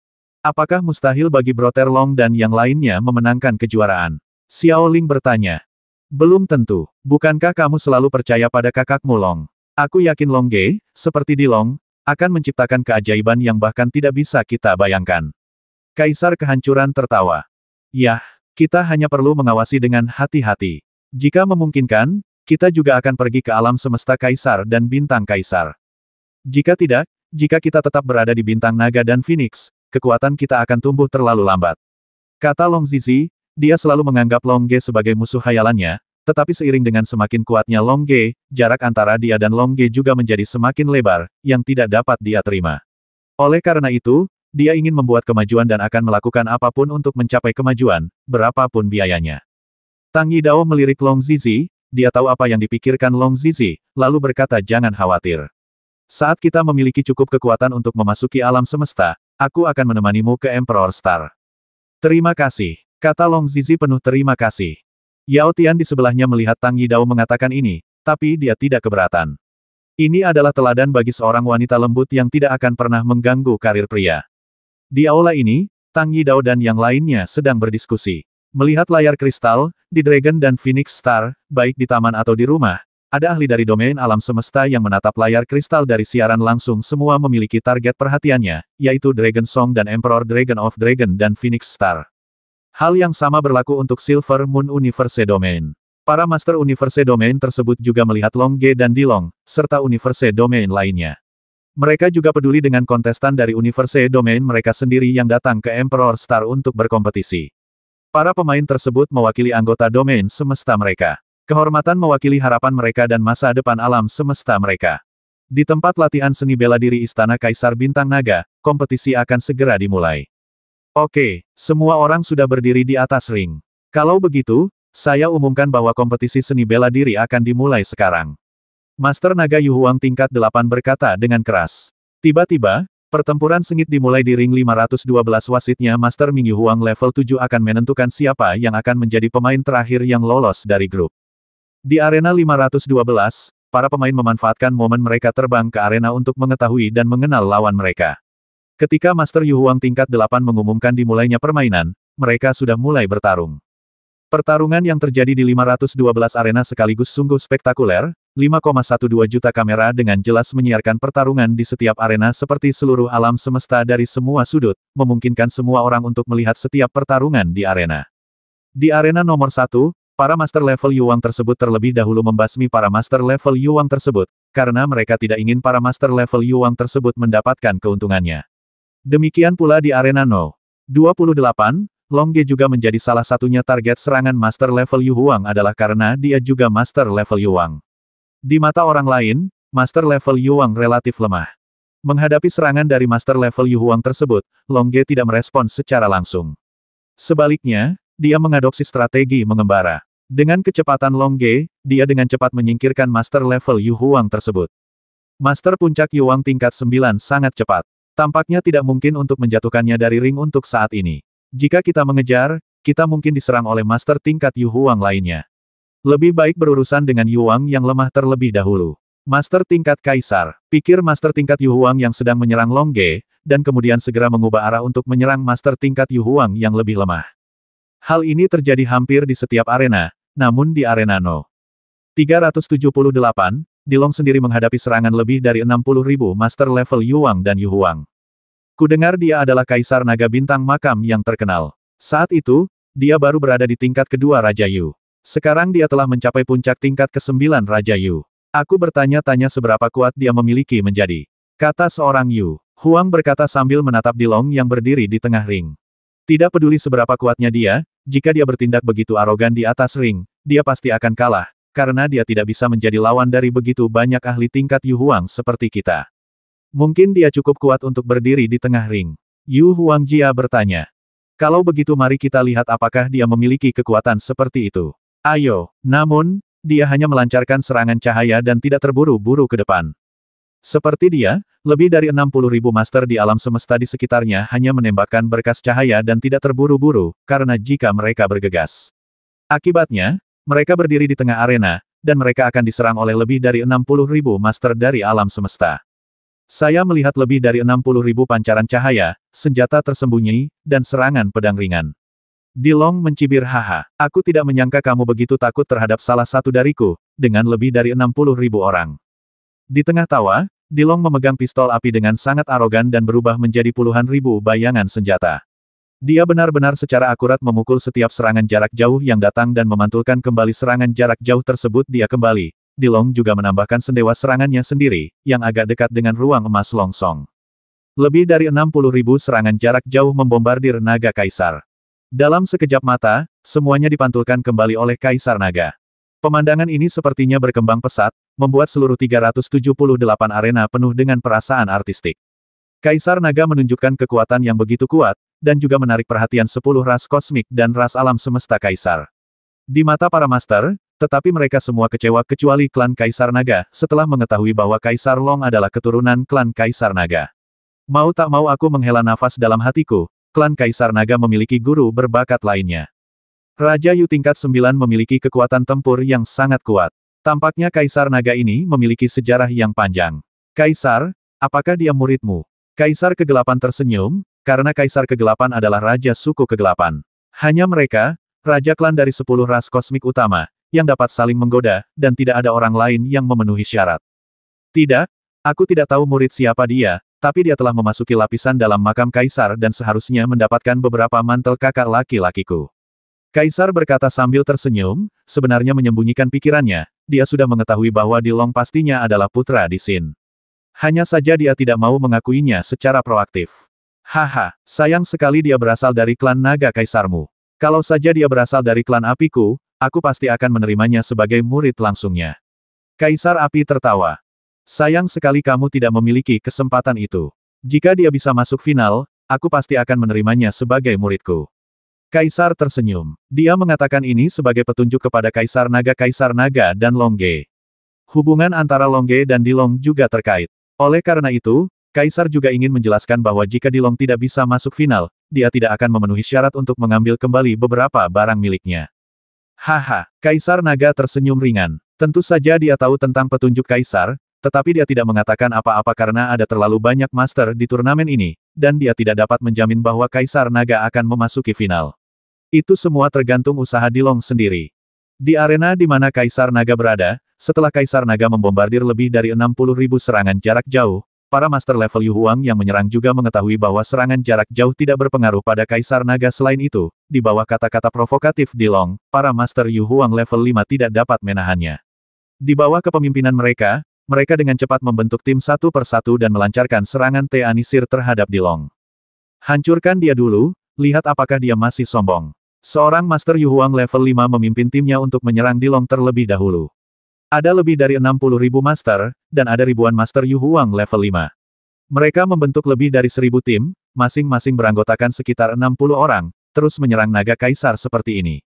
Apakah mustahil bagi Brother Long dan yang lainnya memenangkan kejuaraan? Xiao Ling bertanya. Belum tentu. Bukankah kamu selalu percaya pada kakakmu Long? Aku yakin Long Ge, seperti Dilong, akan menciptakan keajaiban yang bahkan tidak bisa kita bayangkan. Kaisar Kehancuran tertawa. Yah, kita hanya perlu mengawasi dengan hati-hati. Jika memungkinkan, kita juga akan pergi ke alam semesta Kaisar dan Bintang Kaisar. Jika tidak, jika kita tetap berada di Bintang Naga dan Phoenix, kekuatan kita akan tumbuh terlalu lambat. Kata Long Zizi, dia selalu menganggap Long Ge sebagai musuh khayalannya, tetapi seiring dengan semakin kuatnya Long Ge, jarak antara dia dan Long Ge juga menjadi semakin lebar, yang tidak dapat dia terima. Oleh karena itu, dia ingin membuat kemajuan dan akan melakukan apapun untuk mencapai kemajuan, berapapun biayanya. Tang Yidao melirik Long Zizi, dia tahu apa yang dipikirkan Long Zizi, lalu berkata jangan khawatir. Saat kita memiliki cukup kekuatan untuk memasuki alam semesta, aku akan menemanimu ke Emperor Star. Terima kasih, kata Long Zizi penuh terima kasih. Yao Tian di sebelahnya melihat Tang Yidao mengatakan ini, tapi dia tidak keberatan. Ini adalah teladan bagi seorang wanita lembut yang tidak akan pernah mengganggu karir pria. Di aula ini, Tang Yidao dan yang lainnya sedang berdiskusi. Melihat layar kristal, di Dragon dan Phoenix Star, baik di taman atau di rumah, ada ahli dari domain alam semesta yang menatap layar kristal dari siaran langsung semua memiliki target perhatiannya, yaitu Dragon Song dan Emperor Dragon of Dragon dan Phoenix Star. Hal yang sama berlaku untuk Silver Moon Universe Domain. Para Master Universe Domain tersebut juga melihat Long Ge dan Dilong, serta Universe Domain lainnya. Mereka juga peduli dengan kontestan dari Universe Domain mereka sendiri yang datang ke Emperor Star untuk berkompetisi. Para pemain tersebut mewakili anggota domain semesta mereka. Kehormatan mewakili harapan mereka dan masa depan alam semesta mereka. Di tempat latihan seni bela diri Istana Kaisar Bintang Naga, kompetisi akan segera dimulai. Oke, semua orang sudah berdiri di atas ring. Kalau begitu, saya umumkan bahwa kompetisi seni bela diri akan dimulai sekarang. Master Naga Yu Huang tingkat 8 berkata dengan keras. Tiba-tiba, pertempuran sengit dimulai di ring 512 wasitnya Master Ming Yu Huang level 7 akan menentukan siapa yang akan menjadi pemain terakhir yang lolos dari grup. Di arena 512, para pemain memanfaatkan momen mereka terbang ke arena untuk mengetahui dan mengenal lawan mereka. Ketika Master Yu Huang tingkat 8 mengumumkan dimulainya permainan, mereka sudah mulai bertarung. Pertarungan yang terjadi di 512 arena sekaligus sungguh spektakuler, 5,12 juta kamera dengan jelas menyiarkan pertarungan di setiap arena seperti seluruh alam semesta dari semua sudut, memungkinkan semua orang untuk melihat setiap pertarungan di arena. Di arena nomor 1, para master level Yuang tersebut terlebih dahulu membasmi para master level Yuang tersebut, karena mereka tidak ingin para master level Yuang tersebut mendapatkan keuntungannya. Demikian pula di arena No. 28, Long Ge juga menjadi salah satunya target serangan master level Yu Huang adalah karena dia juga master level Yuang. Di mata orang lain, master level Yuang relatif lemah. Menghadapi serangan dari master level Yu Huang tersebut, Long Ge tidak merespons secara langsung. Sebaliknya, dia mengadopsi strategi mengembara. Dengan kecepatan Longge, dia dengan cepat menyingkirkan master level Yu Huang tersebut. Master puncak Yu Huang tingkat 9 sangat cepat. Tampaknya tidak mungkin untuk menjatuhkannya dari ring untuk saat ini. Jika kita mengejar, kita mungkin diserang oleh master tingkat Yu Huang lainnya. Lebih baik berurusan dengan Yu Huang yang lemah terlebih dahulu. Master tingkat Kaisar, pikir master tingkat Yu Huang yang sedang menyerang Longge, dan kemudian segera mengubah arah untuk menyerang master tingkat Yu Huang yang lebih lemah. Hal ini terjadi hampir di setiap arena, namun di arena No. 378, Dilong sendiri menghadapi serangan lebih dari 60.000 master level Yu Huang dan Yu Huang. Kudengar dia adalah Kaisar Naga Bintang Makam yang terkenal. Saat itu, dia baru berada di tingkat kedua Raja Yu. Sekarang dia telah mencapai puncak tingkat ke-9 Raja Yu. Aku bertanya-tanya seberapa kuat dia memiliki menjadi. Kata seorang Yu. Huang berkata sambil menatap Dilong yang berdiri di tengah ring. Tidak peduli seberapa kuatnya dia, jika dia bertindak begitu arogan di atas ring, dia pasti akan kalah, karena dia tidak bisa menjadi lawan dari begitu banyak ahli tingkat Yu Huang seperti kita. Mungkin dia cukup kuat untuk berdiri di tengah ring. Yu Huangjia bertanya. Kalau begitu mari kita lihat apakah dia memiliki kekuatan seperti itu. Ayo, namun, dia hanya melancarkan serangan cahaya dan tidak terburu-buru ke depan. Seperti dia, lebih dari 60.000 master di alam semesta di sekitarnya hanya menembakkan berkas cahaya dan tidak terburu-buru, karena jika mereka bergegas. Akibatnya, mereka berdiri di tengah arena, dan mereka akan diserang oleh lebih dari 60.000 master dari alam semesta. Saya melihat lebih dari 60.000 pancaran cahaya, senjata tersembunyi, dan serangan pedang ringan. Dilong mencibir haha. Aku tidak menyangka kamu begitu takut terhadap salah satu dariku, dengan lebih dari 60.000 orang. Di tengah tawa, Dilong memegang pistol api dengan sangat arogan dan berubah menjadi puluhan ribu bayangan senjata. Dia benar-benar secara akurat memukul setiap serangan jarak jauh yang datang dan memantulkan kembali serangan jarak jauh tersebut dia kembali. Dilong juga menambahkan sendewa serangannya sendiri, yang agak dekat dengan ruang emas longsong. Lebih dari 60.000 serangan jarak jauh membombardir naga Kaisar. Dalam sekejap mata, semuanya dipantulkan kembali oleh Kaisar Naga. Pemandangan ini sepertinya berkembang pesat, membuat seluruh 378 arena penuh dengan perasaan artistik. Kaisar Naga menunjukkan kekuatan yang begitu kuat, dan juga menarik perhatian 10 ras kosmik dan ras alam semesta Kaisar. Di mata para master, tetapi mereka semua kecewa kecuali klan Kaisar Naga, setelah mengetahui bahwa Kaisar Long adalah keturunan klan Kaisar Naga. Mau tak mau aku menghela nafas dalam hatiku. Klan Kaisar Naga memiliki guru berbakat lainnya. Raja Yu tingkat 9 memiliki kekuatan tempur yang sangat kuat. Tampaknya Kaisar Naga ini memiliki sejarah yang panjang. Kaisar, apakah dia muridmu? Kaisar Kegelapan tersenyum, karena Kaisar Kegelapan adalah Raja Suku Kegelapan. Hanya mereka, Raja Klan dari 10 ras kosmik utama, yang dapat saling menggoda, dan tidak ada orang lain yang memenuhi syarat. Tidak, aku tidak tahu murid siapa dia, tapi dia telah memasuki lapisan dalam makam Kaisar dan seharusnya mendapatkan beberapa mantel kakak laki-lakiku. Kaisar berkata sambil tersenyum, sebenarnya menyembunyikan pikirannya, dia sudah mengetahui bahwa Dilong pastinya adalah putra Di Xin. Hanya saja dia tidak mau mengakuinya secara proaktif. Haha, sayang sekali dia berasal dari klan naga Kaisarmu. Kalau saja dia berasal dari klan apiku, aku pasti akan menerimanya sebagai murid langsungnya. Kaisar Api tertawa. Sayang sekali kamu tidak memiliki kesempatan itu. Jika dia bisa masuk final, aku pasti akan menerimanya sebagai muridku. Kaisar tersenyum. Dia mengatakan ini sebagai petunjuk kepada Kaisar Naga dan Longge. Hubungan antara Longge dan Dilong juga terkait. Oleh karena itu, Kaisar juga ingin menjelaskan bahwa jika Dilong tidak bisa masuk final, dia tidak akan memenuhi syarat untuk mengambil kembali beberapa barang miliknya. Haha, Kaisar Naga tersenyum ringan. Tentu saja dia tahu tentang petunjuk Kaisar, tetapi dia tidak mengatakan apa-apa karena ada terlalu banyak master di turnamen ini, dan dia tidak dapat menjamin bahwa Kaisar Naga akan memasuki final. Itu semua tergantung usaha Dilong sendiri. Di arena di mana Kaisar Naga berada, setelah Kaisar Naga membombardir lebih dari 60.000 serangan jarak jauh, para master level Yu Huang yang menyerang juga mengetahui bahwa serangan jarak jauh tidak berpengaruh pada Kaisar Naga. Selain itu, di bawah kata-kata provokatif Dilong, para master Yu Huang level 5 tidak dapat menahannya. Di bawah kepemimpinan mereka dengan cepat membentuk tim satu persatu dan melancarkan serangan Te-Anisir terhadap Dilong. Hancurkan dia dulu, lihat apakah dia masih sombong. Seorang Master Yu Huang level 5 memimpin timnya untuk menyerang Dilong terlebih dahulu. Ada lebih dari 60.000 Master, dan ada ribuan Master Yu Huang level 5. Mereka membentuk lebih dari 1000 tim, masing-masing beranggotakan sekitar 60 orang, terus menyerang naga Kaisar seperti ini.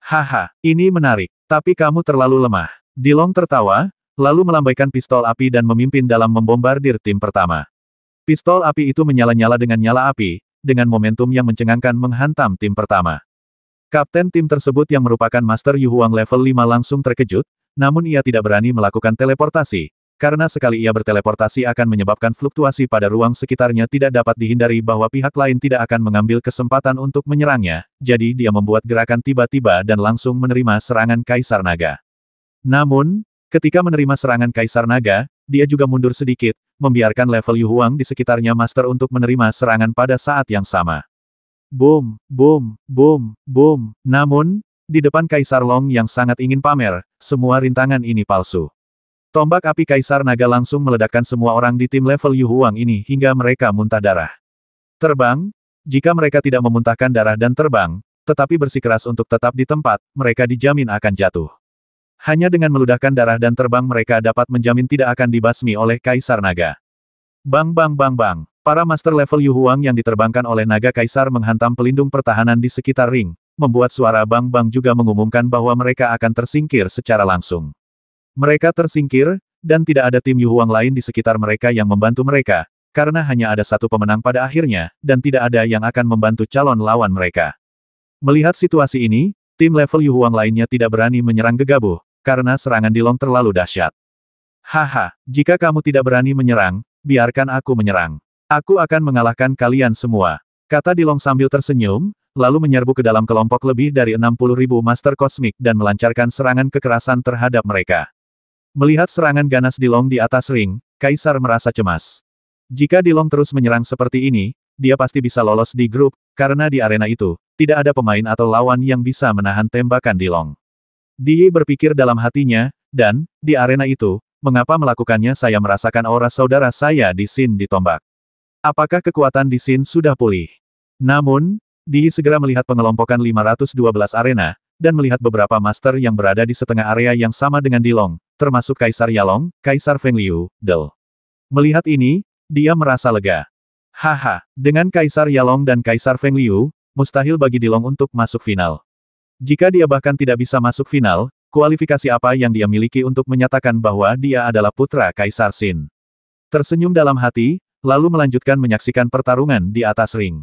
Haha, ini menarik. Tapi kamu terlalu lemah. Dilong tertawa, lalu melambaikan pistol api dan memimpin dalam membombardir tim pertama. Pistol api itu menyala-nyala dengan nyala api, dengan momentum yang mencengangkan menghantam tim pertama. Kapten tim tersebut yang merupakan Master Yu Huang level 5 langsung terkejut, namun ia tidak berani melakukan teleportasi, karena sekali ia berteleportasi akan menyebabkan fluktuasi pada ruang sekitarnya tidak dapat dihindari bahwa pihak lain tidak akan mengambil kesempatan untuk menyerangnya, jadi dia membuat gerakan tiba-tiba dan langsung menerima serangan Kaisar Naga. Namun, ketika menerima serangan Kaisar Naga, dia juga mundur sedikit, membiarkan level Yu Huang di sekitarnya Master untuk menerima serangan pada saat yang sama. Boom, boom, boom, boom. Namun, di depan Kaisar Long yang sangat ingin pamer, semua rintangan ini palsu. Tombak api Kaisar Naga langsung meledakkan semua orang di tim level Yu Huang ini hingga mereka muntah darah. Terbang? Jika mereka tidak memuntahkan darah dan terbang, tetapi bersikeras untuk tetap di tempat, mereka dijamin akan jatuh. Hanya dengan meludahkan darah dan terbang mereka dapat menjamin tidak akan dibasmi oleh Kaisar Naga. Bang bang bang bang. Para master level Yu Huang yang diterbangkan oleh Naga Kaisar menghantam pelindung pertahanan di sekitar ring, membuat suara bang bang juga mengumumkan bahwa mereka akan tersingkir secara langsung. Mereka tersingkir, dan tidak ada tim Yu Huang lain di sekitar mereka yang membantu mereka, karena hanya ada satu pemenang pada akhirnya, dan tidak ada yang akan membantu calon lawan mereka. Melihat situasi ini, tim level Yu Huang lainnya tidak berani menyerang gegabah, karena serangan Dilong terlalu dahsyat. Haha, jika kamu tidak berani menyerang, biarkan aku menyerang. Aku akan mengalahkan kalian semua, kata Dilong sambil tersenyum, lalu menyerbu ke dalam kelompok lebih dari 60.000 Master Kosmik dan melancarkan serangan kekerasan terhadap mereka. Melihat serangan ganas Dilong di atas ring, Kaisar merasa cemas. Jika Dilong terus menyerang seperti ini, dia pasti bisa lolos di grup, karena di arena itu, tidak ada pemain atau lawan yang bisa menahan tembakan Dilong. Dia berpikir dalam hatinya, dan, di arena itu, mengapa melakukannya saya merasakan aura saudara saya di Sin ditombak. Apakah kekuatan di Sin sudah pulih? Namun, dia segera melihat pengelompokan 512 arena, dan melihat beberapa master yang berada di setengah area yang sama dengan Dilong, termasuk Kaisar Yalong, Kaisar Feng Liu, Del. Melihat ini, dia merasa lega. Haha, dengan Kaisar Yalong dan Kaisar Feng Liu, mustahil bagi Dilong untuk masuk final. Jika dia bahkan tidak bisa masuk final, kualifikasi apa yang dia miliki untuk menyatakan bahwa dia adalah putra Kaisar Sin? Tersenyum dalam hati, lalu melanjutkan menyaksikan pertarungan di atas ring.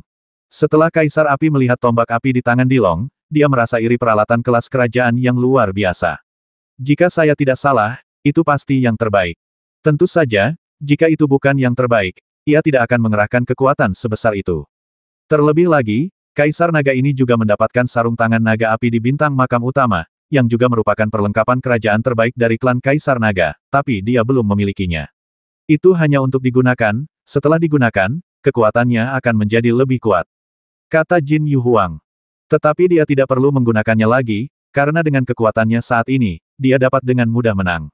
Setelah Kaisar Api melihat tombak api di tangan Dilong, dia merasa iri peralatan kelas kerajaan yang luar biasa. Jika saya tidak salah, itu pasti yang terbaik. Tentu saja, jika itu bukan yang terbaik, ia tidak akan mengerahkan kekuatan sebesar itu. Terlebih lagi, Kaisar Naga ini juga mendapatkan sarung tangan naga api di bintang makam utama, yang juga merupakan perlengkapan kerajaan terbaik dari klan Kaisar Naga, tapi dia belum memilikinya. Itu hanya untuk digunakan, setelah digunakan, kekuatannya akan menjadi lebih kuat, kata Jin Yu Huang. Tetapi dia tidak perlu menggunakannya lagi, karena dengan kekuatannya saat ini, dia dapat dengan mudah menang.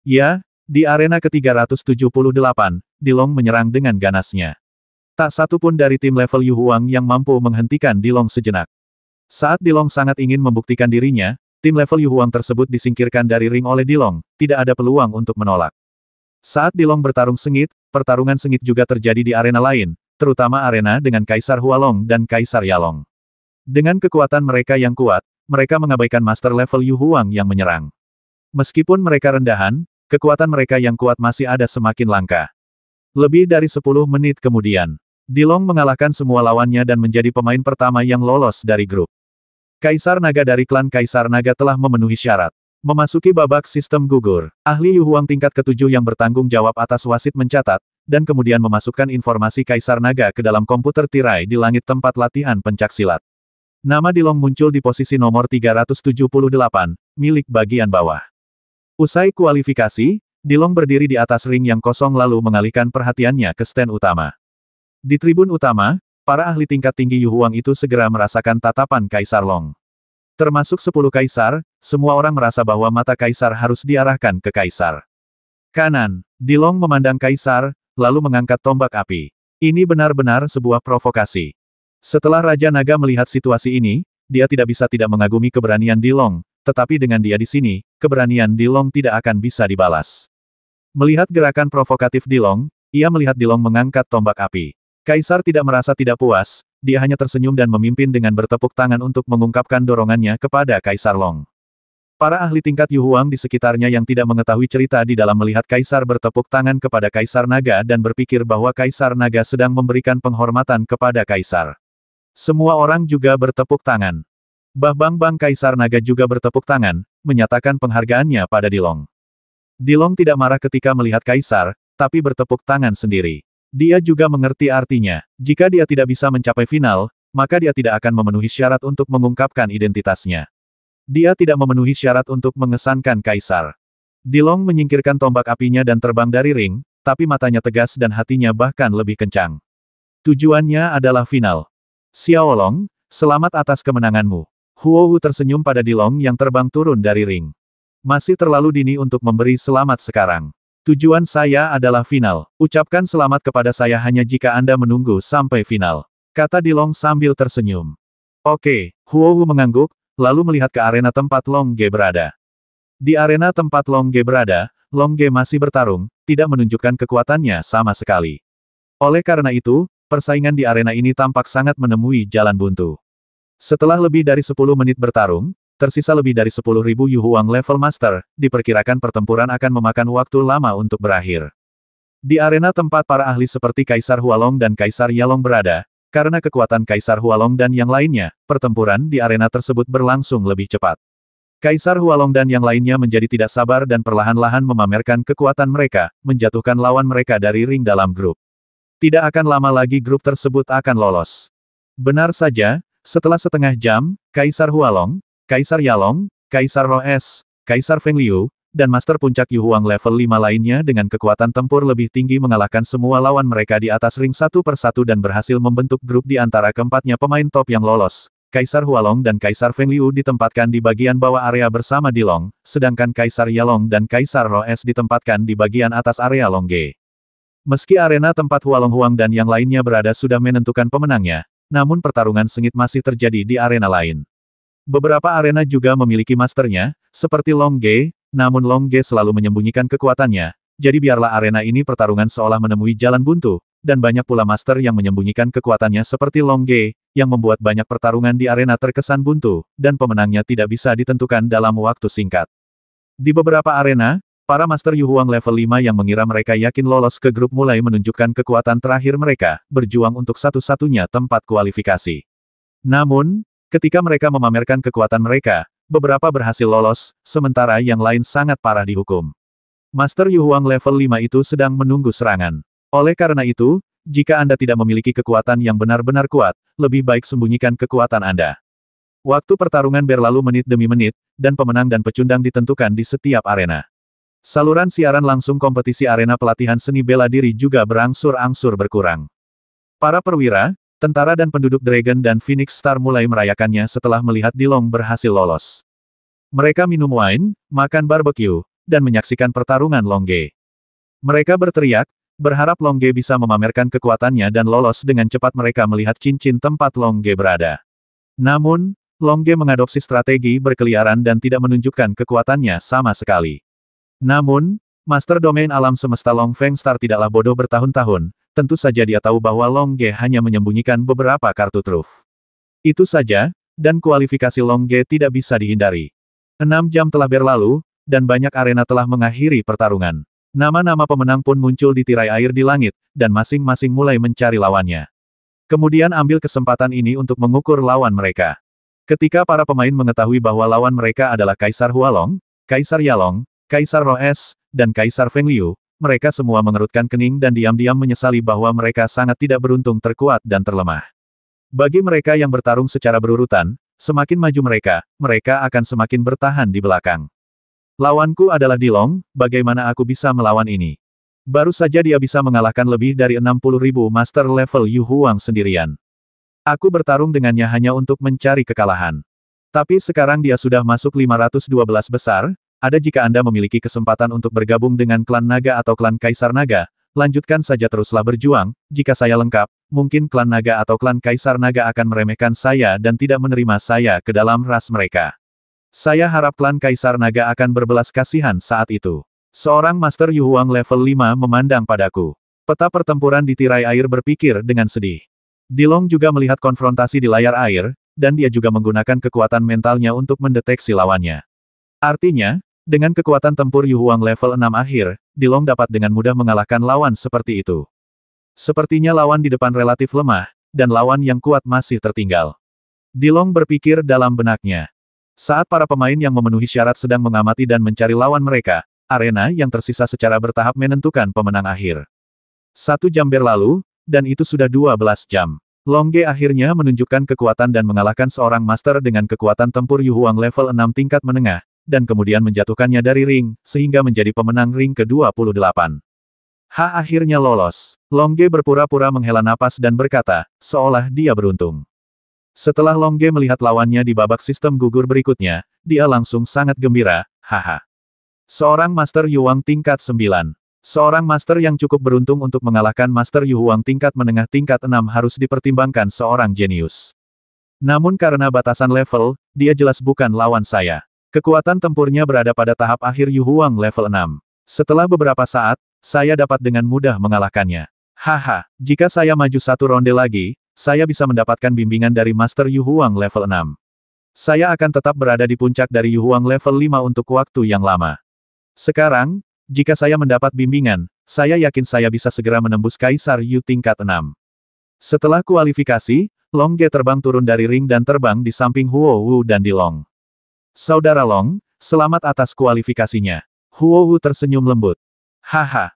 Ya, di arena ke-378, Dilong menyerang dengan ganasnya. Tak satu pun dari tim level Yu Huang yang mampu menghentikan Dilong sejenak. Saat Dilong sangat ingin membuktikan dirinya, tim level Yu Huang tersebut disingkirkan dari ring oleh Dilong, tidak ada peluang untuk menolak. Saat Dilong bertarung sengit, pertarungan sengit juga terjadi di arena lain, terutama arena dengan Kaisar Hualong dan Kaisar Yalong. Dengan kekuatan mereka yang kuat, mereka mengabaikan master level Yu Huang yang menyerang. Meskipun mereka rendahan, kekuatan mereka yang kuat masih ada semakin langka. Lebih dari 10 menit kemudian, Dilong mengalahkan semua lawannya dan menjadi pemain pertama yang lolos dari grup. Kaisar Naga dari klan Kaisar Naga telah memenuhi syarat. Memasuki babak sistem gugur, ahli Yu Huang tingkat ke-7 yang bertanggung jawab atas wasit mencatat, dan kemudian memasukkan informasi Kaisar Naga ke dalam komputer tirai di langit tempat latihan pencaksilat. Nama Dilong muncul di posisi nomor 378, milik bagian bawah. Usai kualifikasi, Dilong berdiri di atas ring yang kosong lalu mengalihkan perhatiannya ke stand utama. Di tribun utama, para ahli tingkat tinggi Yu Huang itu segera merasakan tatapan Kaisar Long. Termasuk 10 kaisar, semua orang merasa bahwa mata Kaisar harus diarahkan ke Kaisar. Kanan, Dilong memandang Kaisar, lalu mengangkat tombak api. Ini benar-benar sebuah provokasi. Setelah Raja Naga melihat situasi ini, dia tidak bisa tidak mengagumi keberanian Dilong, tetapi dengan dia di sini, keberanian Dilong tidak akan bisa dibalas. Melihat gerakan provokatif Dilong, ia melihat Dilong mengangkat tombak api. Kaisar tidak merasa tidak puas, dia hanya tersenyum dan memimpin dengan bertepuk tangan untuk mengungkapkan dorongannya kepada Kaisar Long. Para ahli tingkat Yu Huang di sekitarnya yang tidak mengetahui cerita di dalam melihat Kaisar bertepuk tangan kepada Kaisar Naga dan berpikir bahwa Kaisar Naga sedang memberikan penghormatan kepada Kaisar. Semua orang juga bertepuk tangan. Bang Kaisar Naga juga bertepuk tangan, menyatakan penghargaannya pada Dilong. Dilong tidak marah ketika melihat Kaisar, tapi bertepuk tangan sendiri. Dia juga mengerti artinya. Jika dia tidak bisa mencapai final, maka dia tidak akan memenuhi syarat untuk mengungkapkan identitasnya. Dia tidak memenuhi syarat untuk mengesankan Kaisar. Dilong menyingkirkan tombak apinya dan terbang dari ring, tapi matanya tegas dan hatinya bahkan lebih kencang. Tujuannya adalah final. Xiao Long, selamat atas kemenanganmu. Huohu tersenyum pada Dilong yang terbang turun dari ring. Masih terlalu dini untuk memberi selamat sekarang. Tujuan saya adalah final. Ucapkan selamat kepada saya hanya jika Anda menunggu sampai final. Kata Dilong sambil tersenyum. Oke, Huohu mengangguk, lalu melihat ke arena tempat Long Ge berada. Di arena tempat Long Ge berada, Long Ge masih bertarung, tidak menunjukkan kekuatannya sama sekali. Oleh karena itu, persaingan di arena ini tampak sangat menemui jalan buntu. Setelah lebih dari 10 menit bertarung, tersisa lebih dari 10.000 Yu Huang level Master, diperkirakan pertempuran akan memakan waktu lama untuk berakhir. Di arena tempat para ahli seperti Kaisar Hualong dan Kaisar Yalong berada, karena kekuatan Kaisar Hualong dan yang lainnya, pertempuran di arena tersebut berlangsung lebih cepat. Kaisar Hualong dan yang lainnya menjadi tidak sabar dan perlahan-lahan memamerkan kekuatan mereka, menjatuhkan lawan mereka dari ring dalam grup. Tidak akan lama lagi grup tersebut akan lolos. Benar saja, setelah setengah jam, Kaisar Hualong, Kaisar Yalong, Kaisar Roes, Kaisar Feng Liu, dan Master Puncak Yu Huang level 5 lainnya dengan kekuatan tempur lebih tinggi mengalahkan semua lawan mereka di atas ring satu persatu dan berhasil membentuk grup di antara keempatnya pemain top yang lolos. Kaisar Hualong dan Kaisar Feng Liu ditempatkan di bagian bawah area bersama Dilong, sedangkan Kaisar Yalong dan Kaisar Roes ditempatkan di bagian atas area Long Ge. Meski arena tempat Hualong Huang dan yang lainnya berada sudah menentukan pemenangnya, namun pertarungan sengit masih terjadi di arena lain. Beberapa arena juga memiliki masternya, seperti Long Ge, namun Long Ge selalu menyembunyikan kekuatannya, jadi biarlah arena ini pertarungan seolah menemui jalan buntu, dan banyak pula master yang menyembunyikan kekuatannya seperti Long Ge, yang membuat banyak pertarungan di arena terkesan buntu, dan pemenangnya tidak bisa ditentukan dalam waktu singkat. Di beberapa arena, para master Yu Huang level 5 yang mengira mereka yakin lolos ke grup mulai menunjukkan kekuatan terakhir mereka, berjuang untuk satu-satunya tempat kualifikasi. Namun, ketika mereka memamerkan kekuatan mereka, beberapa berhasil lolos, sementara yang lain sangat parah dihukum. Master Yu Huang level 5 itu sedang menunggu serangan. Oleh karena itu, jika Anda tidak memiliki kekuatan yang benar-benar kuat, lebih baik sembunyikan kekuatan Anda. Waktu pertarungan berlalu menit demi menit, dan pemenang dan pecundang ditentukan di setiap arena. Saluran siaran langsung kompetisi arena pelatihan seni bela diri juga berangsur-angsur berkurang. Para perwira, tentara dan penduduk Dragon dan Phoenix Star mulai merayakannya setelah melihat Dilong berhasil lolos. Mereka minum wine, makan barbecue, dan menyaksikan pertarungan Long Ge. Mereka berteriak, berharap Long Ge bisa memamerkan kekuatannya dan lolos dengan cepat. Mereka melihat cincin tempat Long Ge berada. Namun, Long Ge mengadopsi strategi berkeliaran dan tidak menunjukkan kekuatannya sama sekali. Namun, Master Domain Alam Semesta Long Feng Star tidaklah bodoh bertahun-tahun. Tentu saja dia tahu bahwa Long Ge hanya menyembunyikan beberapa kartu truf. Itu saja, dan kualifikasi Long Ge tidak bisa dihindari. 6 jam telah berlalu, dan banyak arena telah mengakhiri pertarungan. Nama-nama pemenang pun muncul di tirai air di langit, dan masing-masing mulai mencari lawannya. Kemudian ambil kesempatan ini untuk mengukur lawan mereka. Ketika para pemain mengetahui bahwa lawan mereka adalah Kaisar Hualong, Kaisar Yalong, Kaisar Roes, dan Kaisar Feng Liu, mereka semua mengerutkan kening dan diam-diam menyesali bahwa mereka sangat tidak beruntung, terkuat dan terlemah. Bagi mereka yang bertarung secara berurutan, semakin maju mereka, mereka akan semakin bertahan di belakang. Lawanku adalah Dilong, bagaimana aku bisa melawan ini? Baru saja dia bisa mengalahkan lebih dari 60.000 master level Yu Huang sendirian. Aku bertarung dengannya hanya untuk mencari kekalahan. Tapi sekarang dia sudah masuk 512 besar. Ada jika Anda memiliki kesempatan untuk bergabung dengan klan naga atau klan Kaisar Naga, lanjutkan saja, teruslah berjuang. Jika saya lengkap, mungkin klan naga atau klan Kaisar Naga akan meremehkan saya dan tidak menerima saya ke dalam ras mereka. Saya harap klan Kaisar Naga akan berbelas kasihan saat itu. Seorang Master Yu Huang level 5 memandang padaku. Peta pertempuran di tirai air berpikir dengan sedih. Dilong juga melihat konfrontasi di layar air, dan dia juga menggunakan kekuatan mentalnya untuk mendeteksi lawannya. Artinya, dengan kekuatan tempur Yu Huang level 6 akhir, Dilong dapat dengan mudah mengalahkan lawan seperti itu. Sepertinya lawan di depan relatif lemah, dan lawan yang kuat masih tertinggal. Dilong berpikir dalam benaknya. Saat para pemain yang memenuhi syarat sedang mengamati dan mencari lawan mereka, arena yang tersisa secara bertahap menentukan pemenang akhir. 1 jam berlalu, dan itu sudah 12 jam. Long Ge akhirnya menunjukkan kekuatan dan mengalahkan seorang master dengan kekuatan tempur Yu Huang level 6 tingkat menengah, dan kemudian menjatuhkannya dari ring, sehingga menjadi pemenang ring ke-28. Akhirnya lolos. Long Ge berpura-pura menghela napas dan berkata, seolah dia beruntung. Setelah Long Ge melihat lawannya di babak sistem gugur berikutnya, dia langsung sangat gembira, haha. Seorang Master Yu Huang tingkat 9. Seorang Master yang cukup beruntung untuk mengalahkan Master Yu Huang tingkat menengah tingkat 6 harus dipertimbangkan seorang jenius. Namun karena batasan level, dia jelas bukan lawan saya. Kekuatan tempurnya berada pada tahap akhir Yu Huang level 6. Setelah beberapa saat, saya dapat dengan mudah mengalahkannya. Jika saya maju 1 ronde lagi, saya bisa mendapatkan bimbingan dari Master Yu Huang level 6. Saya akan tetap berada di puncak dari Yu Huang level 5 untuk waktu yang lama. Sekarang, jika saya mendapat bimbingan, saya yakin saya bisa segera menembus Kaisar Yu tingkat 6. Setelah kualifikasi, Long Ge terbang turun dari ring dan terbang di samping Huo Wu dan Dilong. Saudara Long, selamat atas kualifikasinya. Huo Wu tersenyum lembut.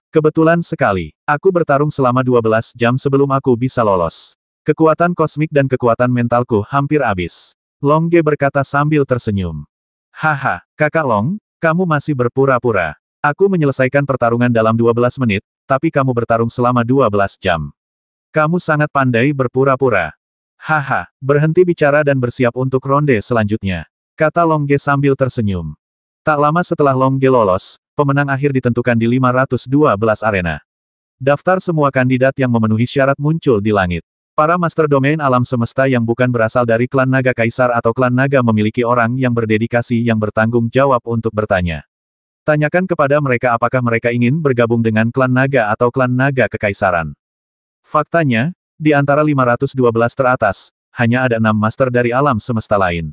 Kebetulan sekali. Aku bertarung selama 12 jam sebelum aku bisa lolos. Kekuatan kosmik dan kekuatan mentalku hampir habis. Long Ge berkata sambil tersenyum. Kakak Long, kamu masih berpura-pura. Aku menyelesaikan pertarungan dalam 12 menit, tapi kamu bertarung selama 12 jam. Kamu sangat pandai berpura-pura. Berhenti bicara dan bersiap untuk ronde selanjutnya. Kata Long Ge sambil tersenyum. Tak lama setelah Long Ge lolos, pemenang akhir ditentukan di 512 arena. Daftar semua kandidat yang memenuhi syarat muncul di langit. Para master domain alam semesta yang bukan berasal dari klan naga kaisar atau klan naga memiliki orang yang berdedikasi yang bertanggung jawab untuk bertanya. Tanyakan kepada mereka apakah mereka ingin bergabung dengan klan naga atau klan naga kekaisaran. Faktanya, di antara 512 teratas, hanya ada 6 master dari alam semesta lain.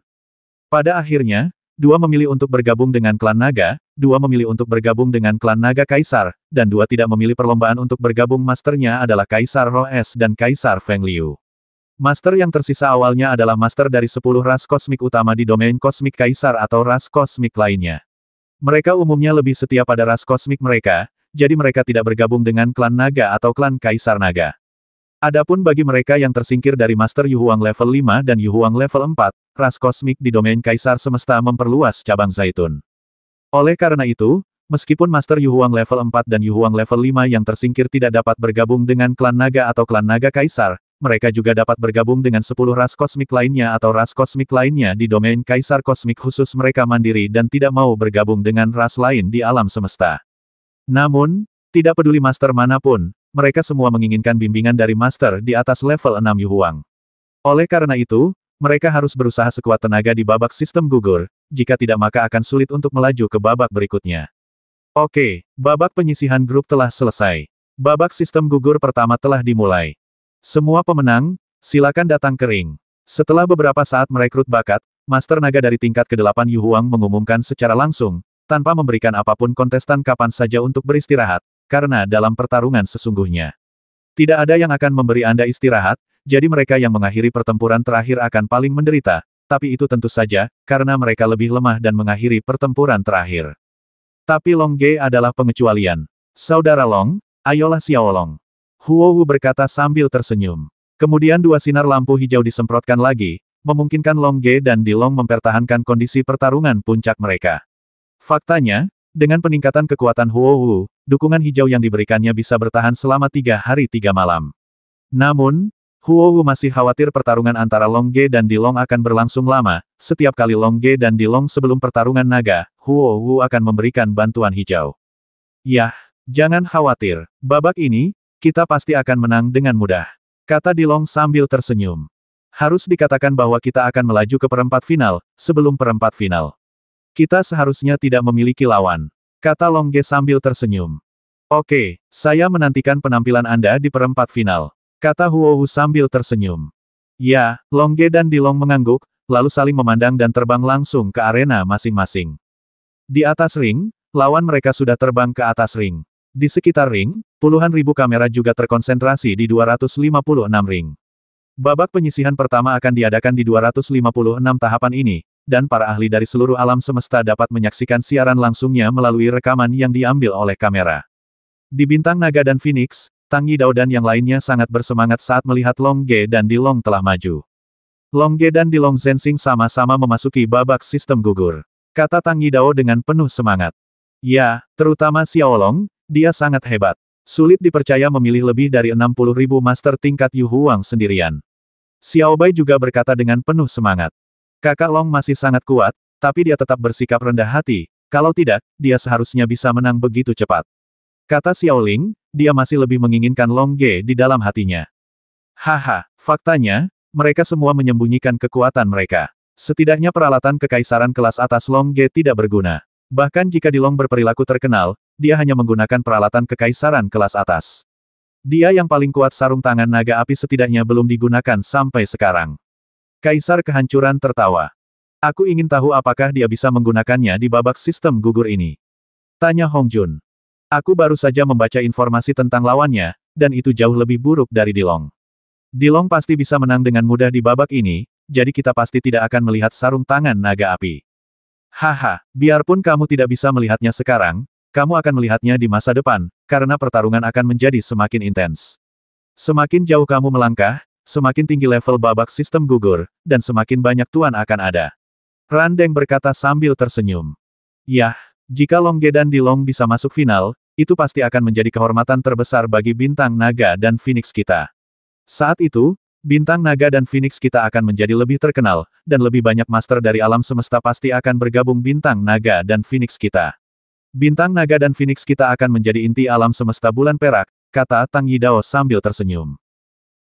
Pada akhirnya, 2 memilih untuk bergabung dengan klan naga, 2 memilih untuk bergabung dengan klan naga kaisar, dan 2 tidak memilih perlombaan untuk bergabung. Masternya adalah Kaisar Ro S dan Kaisar Feng Liu. Master yang tersisa awalnya adalah master dari 10 ras kosmik utama di domain kosmik kaisar atau ras kosmik lainnya. Mereka umumnya lebih setia pada ras kosmik mereka, jadi mereka tidak bergabung dengan klan naga atau klan kaisar naga. Adapun bagi mereka yang tersingkir dari Master Yu Huang level 5 dan Yu Huang level 4, ras kosmik di domain Kaisar Semesta memperluas cabang zaitun. Oleh karena itu, meskipun Master Yu Huang level 4 dan Yu Huang level 5 yang tersingkir tidak dapat bergabung dengan klan naga atau klan naga kaisar, mereka juga dapat bergabung dengan 10 ras kosmik lainnya atau ras kosmik lainnya di domain Kaisar Kosmik khusus mereka mandiri dan tidak mau bergabung dengan ras lain di alam semesta. Namun, tidak peduli master manapun, mereka semua menginginkan bimbingan dari master di atas level 6 Yu Huang. Oleh karena itu, mereka harus berusaha sekuat tenaga di babak sistem gugur, jika tidak maka akan sulit untuk melaju ke babak berikutnya. Oke, babak penyisihan grup telah selesai. Babak sistem gugur pertama telah dimulai. Semua pemenang, silakan datang ke ring. Setelah beberapa saat merekrut bakat, Master Naga dari tingkat ke-8 Yu Huang mengumumkan secara langsung, tanpa memberikan apapun kontestan kapan saja untuk beristirahat, karena dalam pertarungan sesungguhnya tidak ada yang akan memberi Anda istirahat, jadi mereka yang mengakhiri pertempuran terakhir akan paling menderita, tapi itu tentu saja, karena mereka lebih lemah dan mengakhiri pertempuran terakhir. Tapi Long Ge adalah pengecualian. Saudara Long, ayolah Xiao Long. Huo Wu berkata sambil tersenyum. Kemudian 2 sinar lampu hijau disemprotkan lagi, memungkinkan Long Ge dan Dilong mempertahankan kondisi pertarungan puncak mereka. Faktanya, dengan peningkatan kekuatan Huo Wu, dukungan hijau yang diberikannya bisa bertahan selama 3 hari 3 malam. Namun, Huo Wu masih khawatir pertarungan antara Long Ge dan Dilong akan berlangsung lama. Setiap kali Long Ge dan Dilong sebelum pertarungan naga, Huo Wu akan memberikan bantuan hijau. Yah, jangan khawatir. Babak ini, kita pasti akan menang dengan mudah. Kata Dilong sambil tersenyum. Harus dikatakan bahwa kita akan melaju ke perempat final, sebelum perempat final. Kita seharusnya tidak memiliki lawan. Kata Long Ge sambil tersenyum. Oke, saya menantikan penampilan Anda di perempat final. Kata Huohu sambil tersenyum. Ya, Long Ge dan Dilong mengangguk, lalu saling memandang dan terbang langsung ke arena masing-masing. Di atas ring, lawan mereka sudah terbang ke atas ring. Di sekitar ring, puluhan ribu kamera juga terkonsentrasi di 256 ring. Babak penyisihan pertama akan diadakan di 256 tahapan ini, dan para ahli dari seluruh alam semesta dapat menyaksikan siaran langsungnya melalui rekaman yang diambil oleh kamera. Di Bintang Naga dan Phoenix, Tang Yidao dan yang lainnya sangat bersemangat saat melihat Long Ge dan Dilong telah maju. Long Ge dan Dilong Zensing sama-sama memasuki babak sistem gugur. Kata Tang Yidao dengan penuh semangat. Ya, terutama Xiao Long, dia sangat hebat. Sulit dipercaya memilih lebih dari 60.000 master tingkat Yu Huang sendirian. Xiao Bai juga berkata dengan penuh semangat. Kakak Long masih sangat kuat, tapi dia tetap bersikap rendah hati, kalau tidak, dia seharusnya bisa menang begitu cepat. Kata Xiao Ling, dia masih lebih menginginkan Long Ge di dalam hatinya. Haha, faktanya, mereka semua menyembunyikan kekuatan mereka. Setidaknya peralatan kekaisaran kelas atas Long Ge tidak berguna. Bahkan jika Dilong berperilaku terkenal, dia hanya menggunakan peralatan kekaisaran kelas atas. Dia yang paling kuat sarung tangan naga api setidaknya belum digunakan sampai sekarang. Kaisar kehancuran tertawa. Aku ingin tahu apakah dia bisa menggunakannya di babak sistem gugur ini. Tanya Hong Jun. Aku baru saja membaca informasi tentang lawannya, dan itu jauh lebih buruk dari Dilong. Dilong pasti bisa menang dengan mudah di babak ini, jadi kita pasti tidak akan melihat sarung tangan naga api. Haha, biarpun kamu tidak bisa melihatnya sekarang, kamu akan melihatnya di masa depan, karena pertarungan akan menjadi semakin intens. Semakin jauh kamu melangkah, semakin tinggi level babak sistem gugur, dan semakin banyak tuan akan ada. Randeng berkata sambil tersenyum. Yah, jika Long Ge dan Dilong bisa masuk final, itu pasti akan menjadi kehormatan terbesar bagi Bintang Naga dan Phoenix kita. Saat itu, Bintang Naga dan Phoenix kita akan menjadi lebih terkenal, dan lebih banyak master dari alam semesta pasti akan bergabung Bintang Naga dan Phoenix kita. Bintang Naga dan Phoenix kita akan menjadi inti alam semesta bulan perak, kata Tang Yidao sambil tersenyum.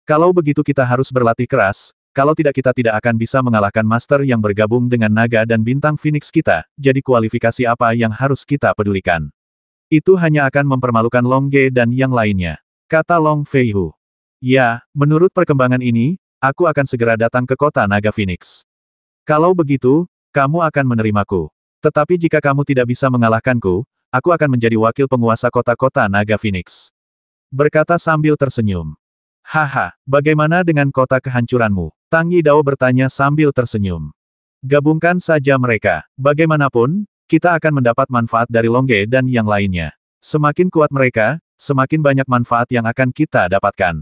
Kalau begitu kita harus berlatih keras, kalau tidak kita tidak akan bisa mengalahkan master yang bergabung dengan Naga dan Bintang Phoenix kita, jadi kualifikasi apa yang harus kita pedulikan? Itu hanya akan mempermalukan Long Ge dan yang lainnya, kata Long Feihu. Ya, menurut perkembangan ini, aku akan segera datang ke kota Naga Phoenix. Kalau begitu, kamu akan menerimaku. Tetapi jika kamu tidak bisa mengalahkanku, aku akan menjadi wakil penguasa kota-kota Naga Phoenix. Berkata sambil tersenyum. Haha, bagaimana dengan kota kehancuranmu? Tang Yidao bertanya sambil tersenyum. Gabungkan saja mereka. Bagaimanapun, kita akan mendapat manfaat dari Long Ge dan yang lainnya. Semakin kuat mereka, semakin banyak manfaat yang akan kita dapatkan.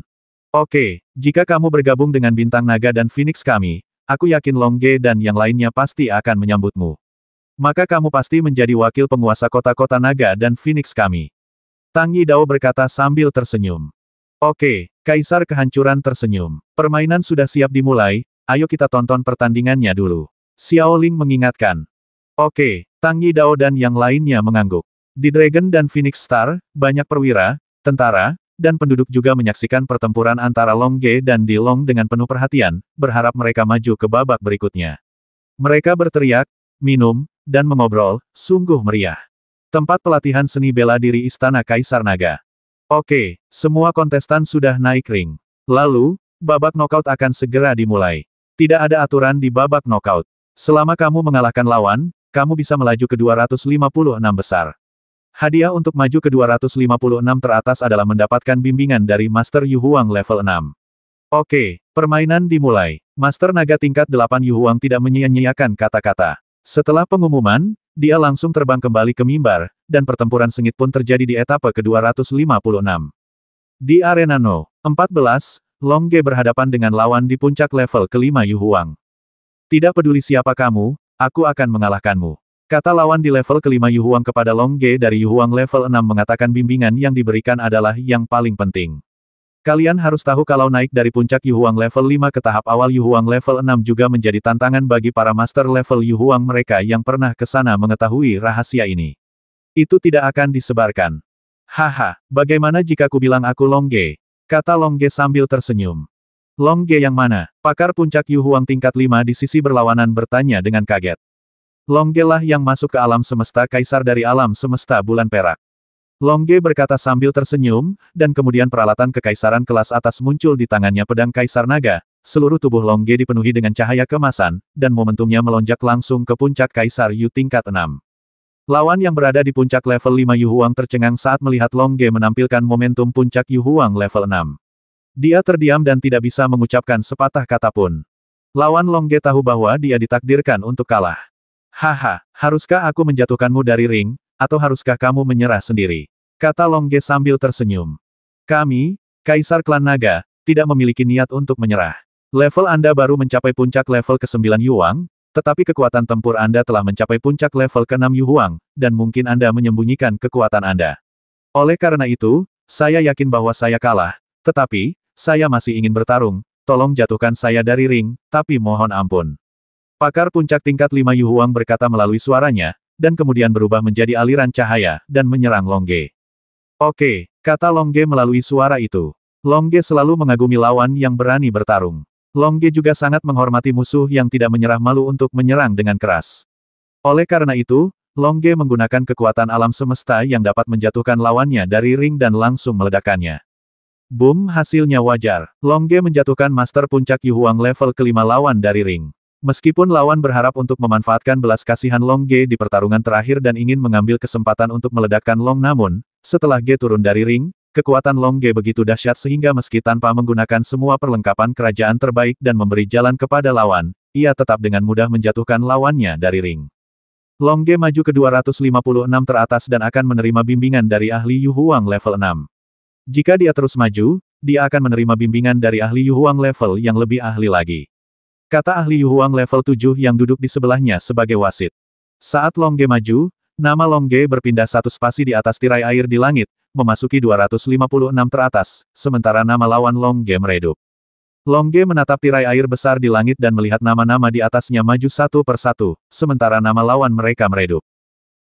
Oke, jika kamu bergabung dengan Bintang Naga dan Phoenix kami, aku yakin Long Ge dan yang lainnya pasti akan menyambutmu. Maka kamu pasti menjadi wakil penguasa kota-kota naga dan Phoenix kami. Tang Yidao berkata sambil tersenyum. Oke, Kaisar Kehancuran tersenyum. Permainan sudah siap dimulai, ayo kita tonton pertandingannya dulu. Xiao Ling mengingatkan. Oke, Tang Yidao dan yang lainnya mengangguk. Di Dragon dan Phoenix Star, banyak perwira, tentara, dan penduduk juga menyaksikan pertempuran antara Long Ge dan Dilong dengan penuh perhatian, berharap mereka maju ke babak berikutnya. Mereka berteriak, minum, dan mengobrol, sungguh meriah. Tempat pelatihan seni bela diri Istana Kaisar Naga. Oke, semua kontestan sudah naik ring. Lalu, babak knockout akan segera dimulai. Tidak ada aturan di babak knockout. Selama kamu mengalahkan lawan, kamu bisa melaju ke 256 besar. Hadiah untuk maju ke 256 teratas adalah mendapatkan bimbingan dari Master Yu Huang level 6. Oke, permainan dimulai. Master Naga tingkat 8 Yu Huang tidak menyia-nyiakan kata-kata. Setelah pengumuman, dia langsung terbang kembali ke mimbar, dan pertempuran sengit pun terjadi di etapa ke-256. Di arena No. 14, Long Ge berhadapan dengan lawan di puncak level ke-5 Yu Huang. Tidak peduli siapa kamu, aku akan mengalahkanmu. Kata lawan di level ke-5 Yu Huang kepada Long Ge dari Yu Huang level 6 mengatakan bimbingan yang diberikan adalah yang paling penting. Kalian harus tahu kalau naik dari puncak Yu Huang level 5 ke tahap awal Yu Huang level 6 juga menjadi tantangan bagi para master level Yu Huang mereka yang pernah ke sana mengetahui rahasia ini. Itu tidak akan disebarkan. Haha, bagaimana jika ku bilang aku Long Ge? Kata Long Ge sambil tersenyum. Long Ge yang mana? Pakar puncak Yu Huang tingkat 5 di sisi berlawanan bertanya dengan kaget. Long Ge lah yang masuk ke alam semesta kaisar dari alam semesta bulan perak. Long Ge berkata sambil tersenyum, dan kemudian peralatan kekaisaran kelas atas muncul di tangannya pedang Kaisar Naga. Seluruh tubuh Long Ge dipenuhi dengan cahaya keemasan, dan momentumnya melonjak langsung ke puncak Kaisar Yu tingkat 6. Lawan yang berada di puncak level 5 Yu Huang tercengang saat melihat Long Ge menampilkan momentum puncak Yu Huang level 6. Dia terdiam dan tidak bisa mengucapkan sepatah kata pun. Lawan Long Ge tahu bahwa dia ditakdirkan untuk kalah. Haha, haruskah aku menjatuhkanmu dari ring, atau haruskah kamu menyerah sendiri? Kata Long Ge sambil tersenyum. Kami, Kaisar Klan Naga, tidak memiliki niat untuk menyerah. Level Anda baru mencapai puncak level ke-9 Yu Huang, tetapi kekuatan tempur Anda telah mencapai puncak level ke-6 Yu Huang, dan mungkin Anda menyembunyikan kekuatan Anda. Oleh karena itu, saya yakin bahwa saya kalah, tetapi, saya masih ingin bertarung, tolong jatuhkan saya dari ring, tapi mohon ampun. Pakar puncak tingkat 5 Yu Huang berkata melalui suaranya, dan kemudian berubah menjadi aliran cahaya, dan menyerang Long Ge. Oke, kata Long Ge melalui suara itu. Long Ge selalu mengagumi lawan yang berani bertarung. Long Ge juga sangat menghormati musuh yang tidak menyerah malu untuk menyerang dengan keras. Oleh karena itu, Long Ge menggunakan kekuatan alam semesta yang dapat menjatuhkan lawannya dari ring dan langsung meledakkannya. Boom, hasilnya wajar. Long Ge menjatuhkan Master Puncak Yu Huang level ke-5 lawan dari ring. Meskipun lawan berharap untuk memanfaatkan belas kasihan Long Ge di pertarungan terakhir dan ingin mengambil kesempatan untuk meledakkan Long, namun, setelah Ge turun dari ring, kekuatan Long Ge begitu dahsyat sehingga meski tanpa menggunakan semua perlengkapan kerajaan terbaik dan memberi jalan kepada lawan, ia tetap dengan mudah menjatuhkan lawannya dari ring. Long Ge maju ke 256 teratas dan akan menerima bimbingan dari ahli Yu Huang level 6. Jika dia terus maju, dia akan menerima bimbingan dari ahli Yu Huang level yang lebih ahli lagi. Kata ahli Yu Huang level 7 yang duduk di sebelahnya sebagai wasit. Saat Long Ge maju, nama Long Ge berpindah satu spasi di atas tirai air di langit, memasuki 256 teratas, sementara nama lawan Long Ge meredup. Long Ge menatap tirai air besar di langit dan melihat nama-nama di atasnya maju satu persatu, sementara nama lawan mereka meredup.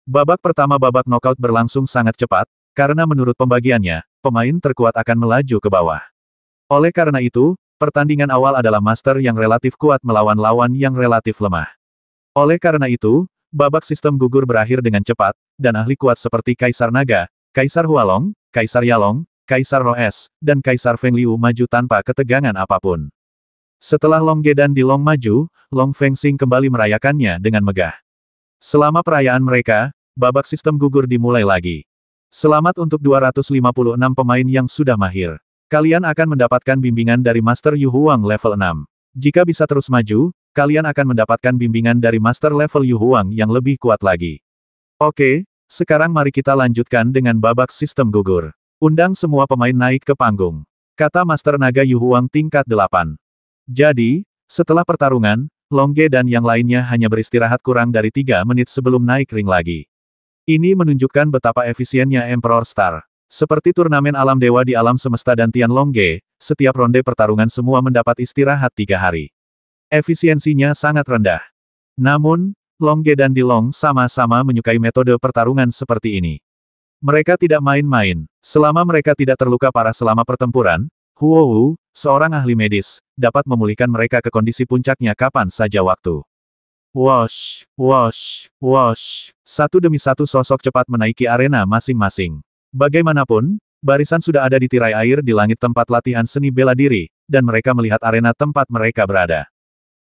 Babak pertama babak knockout berlangsung sangat cepat, karena menurut pembagiannya, pemain terkuat akan melaju ke bawah. Oleh karena itu, pertandingan awal adalah master yang relatif kuat melawan lawan yang relatif lemah. Oleh karena itu, babak sistem gugur berakhir dengan cepat, dan ahli kuat seperti Kaisar Naga, Kaisar Hualong, Kaisar Yalong, Kaisar Roes, dan Kaisar Feng Liu maju tanpa ketegangan apapun. Setelah Long Ge dan Dilong maju, Long Fengxing kembali merayakannya dengan megah. Selama perayaan mereka, babak sistem gugur dimulai lagi. Selamat untuk 256 pemain yang sudah mahir. Kalian akan mendapatkan bimbingan dari Master Yu Huang level 6. Jika bisa terus maju, kalian akan mendapatkan bimbingan dari Master level Yu Huang yang lebih kuat lagi. Oke, sekarang mari kita lanjutkan dengan babak sistem gugur. Undang semua pemain naik ke panggung. Kata Master Naga Yu Huang tingkat 8. Jadi, setelah pertarungan, Long Ge dan yang lainnya hanya beristirahat kurang dari 3 menit sebelum naik ring lagi. Ini menunjukkan betapa efisiennya Emperor Star. Seperti turnamen alam dewa di alam semesta dan Tian Long Ge, setiap ronde pertarungan semua mendapat istirahat 3 hari. Efisiensinya sangat rendah. Namun, Long Ge dan Dilong sama-sama menyukai metode pertarungan seperti ini. Mereka tidak main-main. Selama mereka tidak terluka parah selama pertempuran, Huo Wu, seorang ahli medis, dapat memulihkan mereka ke kondisi puncaknya kapan saja waktu. Wosh, wosh, wosh. Satu demi satu sosok cepat menaiki arena masing-masing. Bagaimanapun, barisan sudah ada di tirai air di langit tempat latihan seni bela diri, dan mereka melihat arena tempat mereka berada.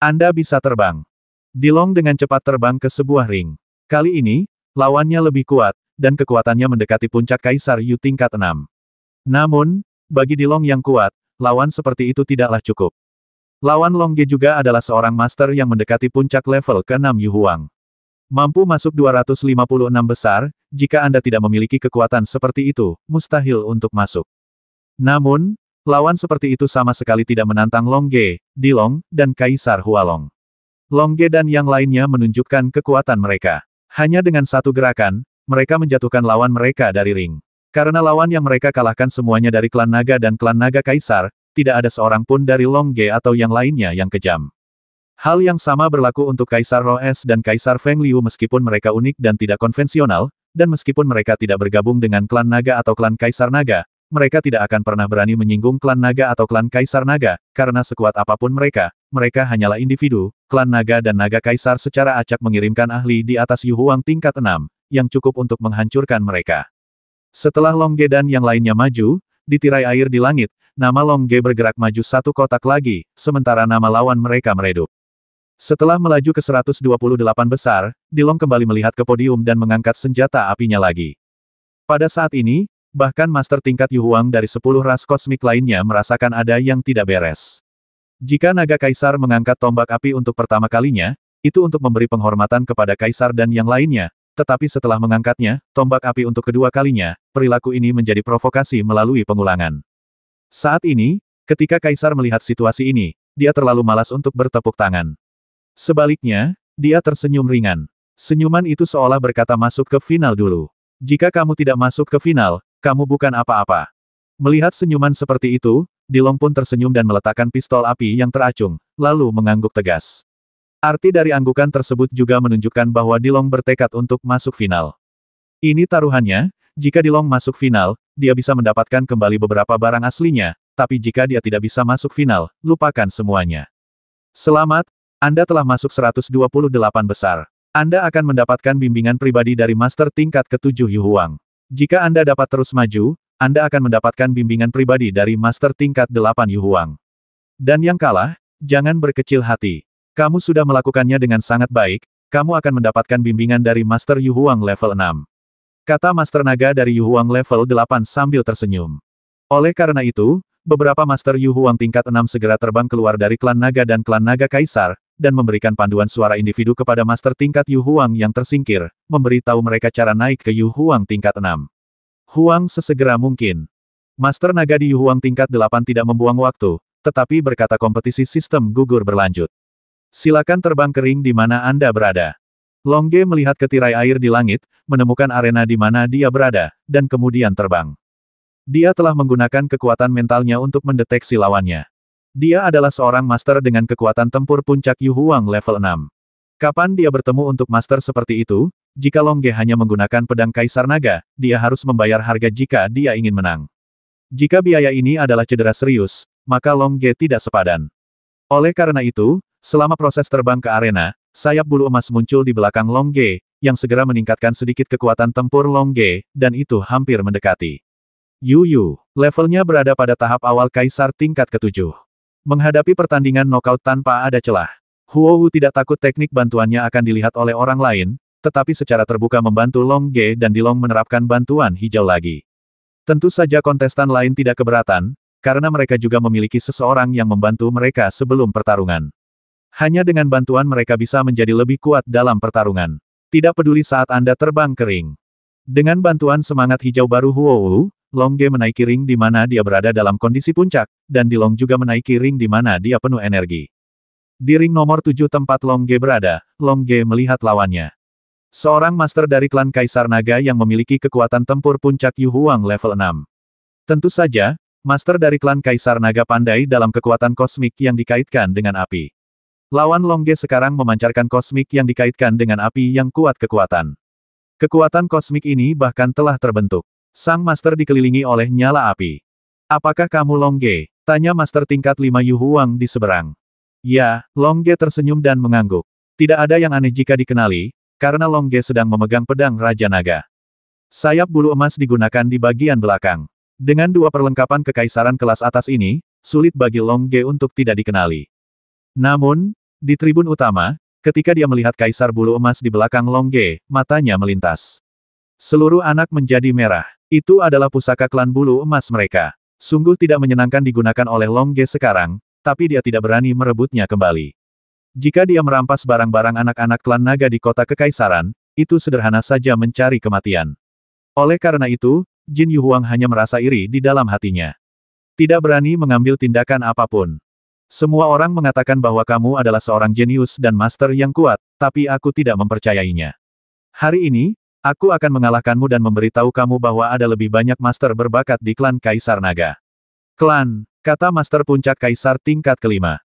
Anda bisa terbang. Dilong dengan cepat terbang ke sebuah ring. Kali ini, lawannya lebih kuat, dan kekuatannya mendekati puncak Kaisar Yu tingkat 6. Namun, bagi Dilong yang kuat, lawan seperti itu tidaklah cukup. Lawan Long Ge juga adalah seorang master yang mendekati puncak level ke-6 Yu Huang. Mampu masuk 256 besar, jika Anda tidak memiliki kekuatan seperti itu, mustahil untuk masuk. Namun, lawan seperti itu sama sekali tidak menantang Long Ge, Dilong, dan Kaisar Hualong. Long Ge dan yang lainnya menunjukkan kekuatan mereka. Hanya dengan satu gerakan, mereka menjatuhkan lawan mereka dari ring. Karena lawan yang mereka kalahkan semuanya dari klan naga dan klan naga Kaisar, tidak ada seorang pun dari Long Ge atau yang lainnya yang kejam. Hal yang sama berlaku untuk Kaisar Roes dan Kaisar Feng Liu meskipun mereka unik dan tidak konvensional, dan meskipun mereka tidak bergabung dengan klan naga atau klan Kaisar Naga, mereka tidak akan pernah berani menyinggung klan naga atau klan Kaisar Naga, karena sekuat apapun mereka hanyalah individu. Klan naga dan naga Kaisar secara acak mengirimkan ahli di atas Yu Huang tingkat 6, yang cukup untuk menghancurkan mereka. Setelah Long Ge dan yang lainnya maju, di tirai air di langit, nama Long Ge bergerak maju satu kotak lagi, sementara nama lawan mereka meredup. Setelah melaju ke 128 besar, Dilong kembali melihat ke podium dan mengangkat senjata apinya lagi. Pada saat ini, bahkan master tingkat Yu Huang dari 10 ras kosmik lainnya merasakan ada yang tidak beres. Jika naga kaisar mengangkat tombak api untuk pertama kalinya, itu untuk memberi penghormatan kepada kaisar dan yang lainnya, tetapi setelah mengangkatnya, tombak api untuk kedua kalinya, perilaku ini menjadi provokasi melalui pengulangan. Saat ini, ketika kaisar melihat situasi ini, dia terlalu malas untuk bertepuk tangan. Sebaliknya, dia tersenyum ringan. Senyuman itu seolah berkata masuk ke final dulu. Jika kamu tidak masuk ke final, kamu bukan apa-apa. Melihat senyuman seperti itu, Dilong pun tersenyum dan meletakkan pistol api yang teracung, lalu mengangguk tegas. Arti dari anggukan tersebut juga menunjukkan bahwa Dilong bertekad untuk masuk final. Ini taruhannya, jika Dilong masuk final, dia bisa mendapatkan kembali beberapa barang aslinya, tapi jika dia tidak bisa masuk final, lupakan semuanya. Selamat, Anda telah masuk 128 besar. Anda akan mendapatkan bimbingan pribadi dari master tingkat ke-7 Yu Huang. Jika Anda dapat terus maju, Anda akan mendapatkan bimbingan pribadi dari master tingkat 8 Yu Huang. Dan yang kalah, jangan berkecil hati. Kamu sudah melakukannya dengan sangat baik, kamu akan mendapatkan bimbingan dari Master Yu Huang level 6. Kata Master Naga dari Yu Huang level 8 sambil tersenyum. Oleh karena itu, beberapa Master Yu Huang tingkat 6 segera terbang keluar dari klan naga dan klan naga kaisar, dan memberikan panduan suara individu kepada Master tingkat Yu Huang yang tersingkir, memberitahu mereka cara naik ke Yu Huang tingkat 6. Huang sesegera mungkin. Master Naga di Yu Huang tingkat 8 tidak membuang waktu, tetapi berkata kompetisi sistem gugur berlanjut. Silakan terbang kering di mana Anda berada. Long Ge melihat ke tirai air di langit, menemukan arena di mana dia berada, dan kemudian terbang. Dia telah menggunakan kekuatan mentalnya untuk mendeteksi lawannya. Dia adalah seorang master dengan kekuatan tempur puncak Yu Huang level 6. Kapan dia bertemu untuk master seperti itu? Jika Long Ge hanya menggunakan pedang Kaisar Naga, dia harus membayar harga jika dia ingin menang. Jika biaya ini adalah cedera serius, maka Long Ge tidak sepadan. Oleh karena itu, selama proses terbang ke arena, sayap bulu emas muncul di belakang Long Ge, yang segera meningkatkan sedikit kekuatan tempur Long Ge, dan itu hampir mendekati. Yu, levelnya berada pada tahap awal Kaisar tingkat ke-7. Menghadapi pertandingan knockout tanpa ada celah. Huowu tidak takut teknik bantuannya akan dilihat oleh orang lain, tetapi secara terbuka membantu Long Ge dan Dilong menerapkan bantuan hijau lagi. Tentu saja kontestan lain tidak keberatan, karena mereka juga memiliki seseorang yang membantu mereka sebelum pertarungan. Hanya dengan bantuan mereka bisa menjadi lebih kuat dalam pertarungan. Tidak peduli saat Anda terbang kering. Dengan bantuan semangat hijau baru Huowu, Long Ge menaiki ring di mana dia berada dalam kondisi puncak, dan Dilong juga menaiki ring di mana dia penuh energi. Di ring nomor 7 tempat Long Ge berada, Long Ge melihat lawannya. Seorang master dari klan Kaisar Naga yang memiliki kekuatan tempur puncak Yu Huang level 6. Tentu saja, master dari klan Kaisar Naga pandai dalam kekuatan kosmik yang dikaitkan dengan api. Lawan Long Ge sekarang memancarkan kosmik yang dikaitkan dengan api yang kuat kekuatan. Kekuatan kosmik ini bahkan telah terbentuk. Sang master dikelilingi oleh nyala api. Apakah kamu Long Ge? Tanya master tingkat 5 Yu Huang di seberang. Ya, Long Ge tersenyum dan mengangguk. Tidak ada yang aneh jika dikenali, karena Long Ge sedang memegang pedang Raja Naga. Sayap bulu emas digunakan di bagian belakang. Dengan dua perlengkapan kekaisaran kelas atas ini, sulit bagi Long Ge untuk tidak dikenali. Namun, di tribun utama, ketika dia melihat kaisar bulu emas di belakang Long Ge, matanya melintas. Seluruh anak menjadi merah. Itu adalah pusaka klan bulu emas mereka. Sungguh tidak menyenangkan digunakan oleh Long Ge sekarang, tapi dia tidak berani merebutnya kembali. Jika dia merampas barang-barang anak-anak klan naga di kota kekaisaran, itu sederhana saja mencari kematian. Oleh karena itu, Jin Yu Huang hanya merasa iri di dalam hatinya. Tidak berani mengambil tindakan apapun. Semua orang mengatakan bahwa kamu adalah seorang jenius dan master yang kuat, tapi aku tidak mempercayainya. Hari ini, aku akan mengalahkanmu dan memberitahu kamu bahwa ada lebih banyak master berbakat di klan Kaisar Naga. Klan, kata master puncak Kaisar tingkat kelima.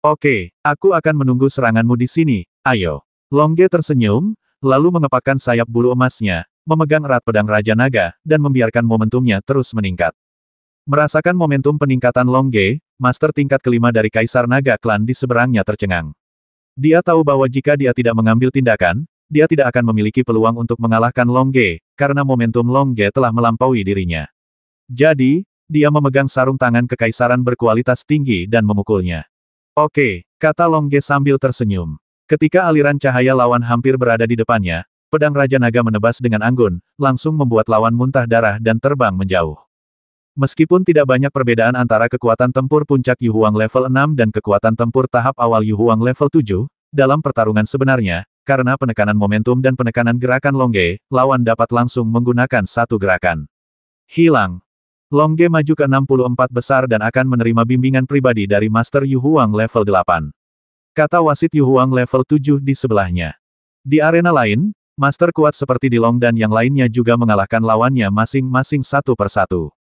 Oke, aku akan menunggu seranganmu di sini, ayo. Long Ge tersenyum, lalu mengepakkan sayap bulu emasnya, memegang erat pedang Raja Naga, dan membiarkan momentumnya terus meningkat. Merasakan momentum peningkatan Long Ge, master tingkat kelima dari Kaisar Naga klan di seberangnya tercengang. Dia tahu bahwa jika dia tidak mengambil tindakan, dia tidak akan memiliki peluang untuk mengalahkan Long Ge, karena momentum Long Ge telah melampaui dirinya. Jadi, dia memegang sarung tangan kekaisaran berkualitas tinggi dan memukulnya. Oke, kata Long Ge sambil tersenyum. Ketika aliran cahaya lawan hampir berada di depannya, pedang Raja Naga menebas dengan anggun, langsung membuat lawan muntah darah dan terbang menjauh. Meskipun tidak banyak perbedaan antara kekuatan tempur puncak Yu Huang level 6 dan kekuatan tempur tahap awal Yu Huang level 7, dalam pertarungan sebenarnya, karena penekanan momentum dan penekanan gerakan Long Ge, lawan dapat langsung menggunakan satu gerakan. Hilang. Long Ge maju ke 64 besar dan akan menerima bimbingan pribadi dari Master Yu Huang level 8. Kata wasit Yu Huang level 7 di sebelahnya. Di arena lain, Master kuat seperti Dilong dan yang lainnya juga mengalahkan lawannya masing-masing satu persatu.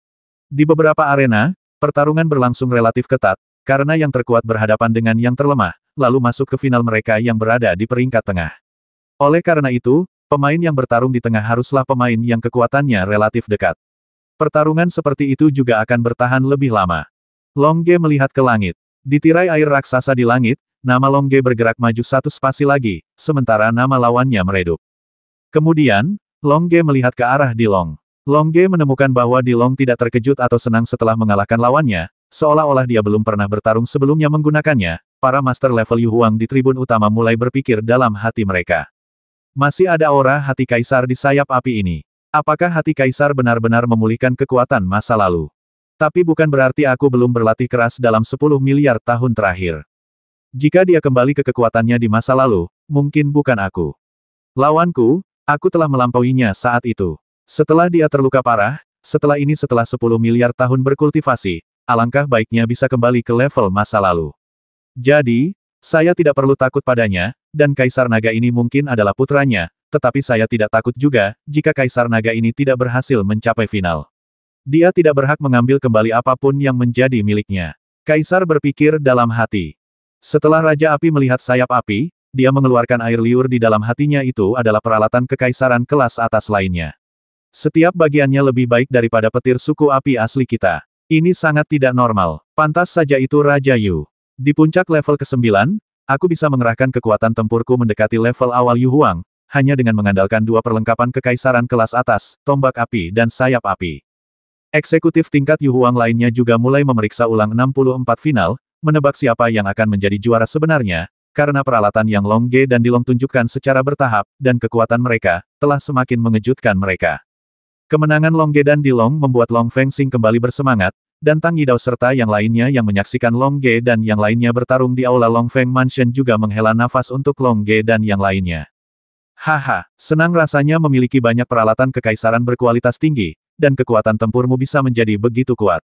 Di beberapa arena, pertarungan berlangsung relatif ketat, karena yang terkuat berhadapan dengan yang terlemah, lalu masuk ke final mereka yang berada di peringkat tengah. Oleh karena itu, pemain yang bertarung di tengah haruslah pemain yang kekuatannya relatif dekat. Pertarungan seperti itu juga akan bertahan lebih lama. Long Ge melihat ke langit. Di tirai air raksasa di langit, nama Long Ge bergerak maju satu spasi lagi, sementara nama lawannya meredup. Kemudian, Long Ge melihat ke arah Dilong. Long Ge menemukan bahwa Dilong tidak terkejut atau senang setelah mengalahkan lawannya, seolah-olah dia belum pernah bertarung sebelumnya menggunakannya. Para master level Yu Huang di tribun utama mulai berpikir dalam hati mereka. Masih ada aura hati kaisar di sayap api ini. Apakah hati kaisar benar-benar memulihkan kekuatan masa lalu? Tapi bukan berarti aku belum berlatih keras dalam 10 miliar tahun terakhir. Jika dia kembali ke kekuatannya di masa lalu, mungkin bukan aku. Lawanku, aku telah melampauinya saat itu. Setelah dia terluka parah, setelah 10 miliar tahun berkultivasi, alangkah baiknya bisa kembali ke level masa lalu. Jadi, saya tidak perlu takut padanya, dan Kaisar Naga ini mungkin adalah putranya, tetapi saya tidak takut juga, jika Kaisar Naga ini tidak berhasil mencapai final. Dia tidak berhak mengambil kembali apapun yang menjadi miliknya. Kaisar berpikir dalam hati. Setelah Raja Api melihat sayap api, dia mengeluarkan air liur di dalam hatinya itu adalah peralatan kekaisaran kelas atas lainnya. Setiap bagiannya lebih baik daripada petir suku api asli kita. Ini sangat tidak normal. Pantas saja itu Raja Yu. Di puncak level ke-9, aku bisa mengerahkan kekuatan tempurku mendekati level awal Yu Huang, hanya dengan mengandalkan dua perlengkapan kekaisaran kelas atas, tombak api dan sayap api. Eksekutif tingkat Yu Huang lainnya juga mulai memeriksa ulang 64 final, menebak siapa yang akan menjadi juara sebenarnya, karena peralatan yang Long Ge dan Dilong tunjukkan secara bertahap, dan kekuatan mereka, telah semakin mengejutkan mereka. Kemenangan Long Ge dan Dilong membuat Long Fengxing kembali bersemangat, dan Tang Yidao serta yang lainnya yang menyaksikan Long Ge dan yang lainnya bertarung di aula Long Feng Mansion juga menghela nafas untuk Long Ge dan yang lainnya. Haha, senang rasanya memiliki banyak peralatan kekaisaran berkualitas tinggi, dan kekuatan tempurmu bisa menjadi begitu kuat.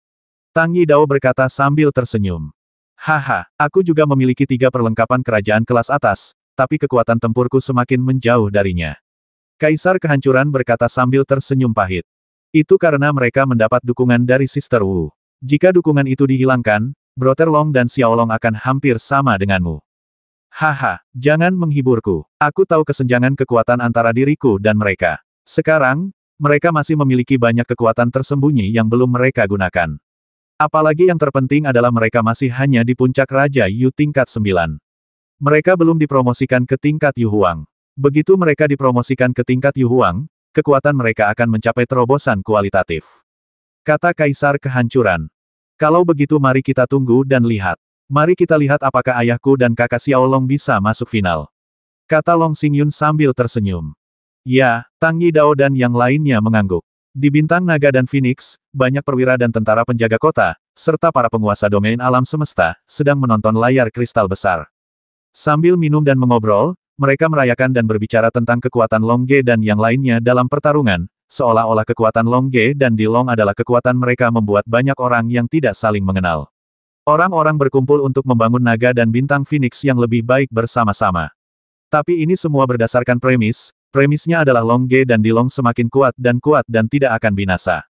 Tang Yidao berkata sambil tersenyum. Haha, aku juga memiliki 3 perlengkapan kerajaan kelas atas, tapi kekuatan tempurku semakin menjauh darinya. Kaisar Kehancuran berkata sambil tersenyum pahit. Itu karena mereka mendapat dukungan dari Sister Wu. Jika dukungan itu dihilangkan, Brother Long dan Xiaolong akan hampir sama denganmu. Haha, jangan menghiburku. Aku tahu kesenjangan kekuatan antara diriku dan mereka. Sekarang, mereka masih memiliki banyak kekuatan tersembunyi yang belum mereka gunakan. Apalagi yang terpenting adalah mereka masih hanya di puncak Raja Yu tingkat 9. Mereka belum dipromosikan ke tingkat Yu Huang. Begitu mereka dipromosikan ke tingkat Yu Huang, kekuatan mereka akan mencapai terobosan kualitatif. Kata Kaisar Kehancuran. Kalau begitu mari kita tunggu dan lihat. Mari kita lihat apakah ayahku dan kakak Xiaolong bisa masuk final. Kata Long Xingyun sambil tersenyum. Ya, Tang Yidao dan yang lainnya mengangguk. Di Bintang Naga dan Phoenix, banyak perwira dan tentara penjaga kota, serta para penguasa domain alam semesta, sedang menonton layar kristal besar. Sambil minum dan mengobrol, mereka merayakan dan berbicara tentang kekuatan Long Ge dan yang lainnya dalam pertarungan, seolah-olah kekuatan Long Ge dan Dilong adalah kekuatan mereka membuat banyak orang yang tidak saling mengenal. Orang-orang berkumpul untuk membangun naga dan bintang Phoenix yang lebih baik bersama-sama. Tapi ini semua berdasarkan premisnya adalah Long Ge dan Dilong semakin kuat dan tidak akan binasa.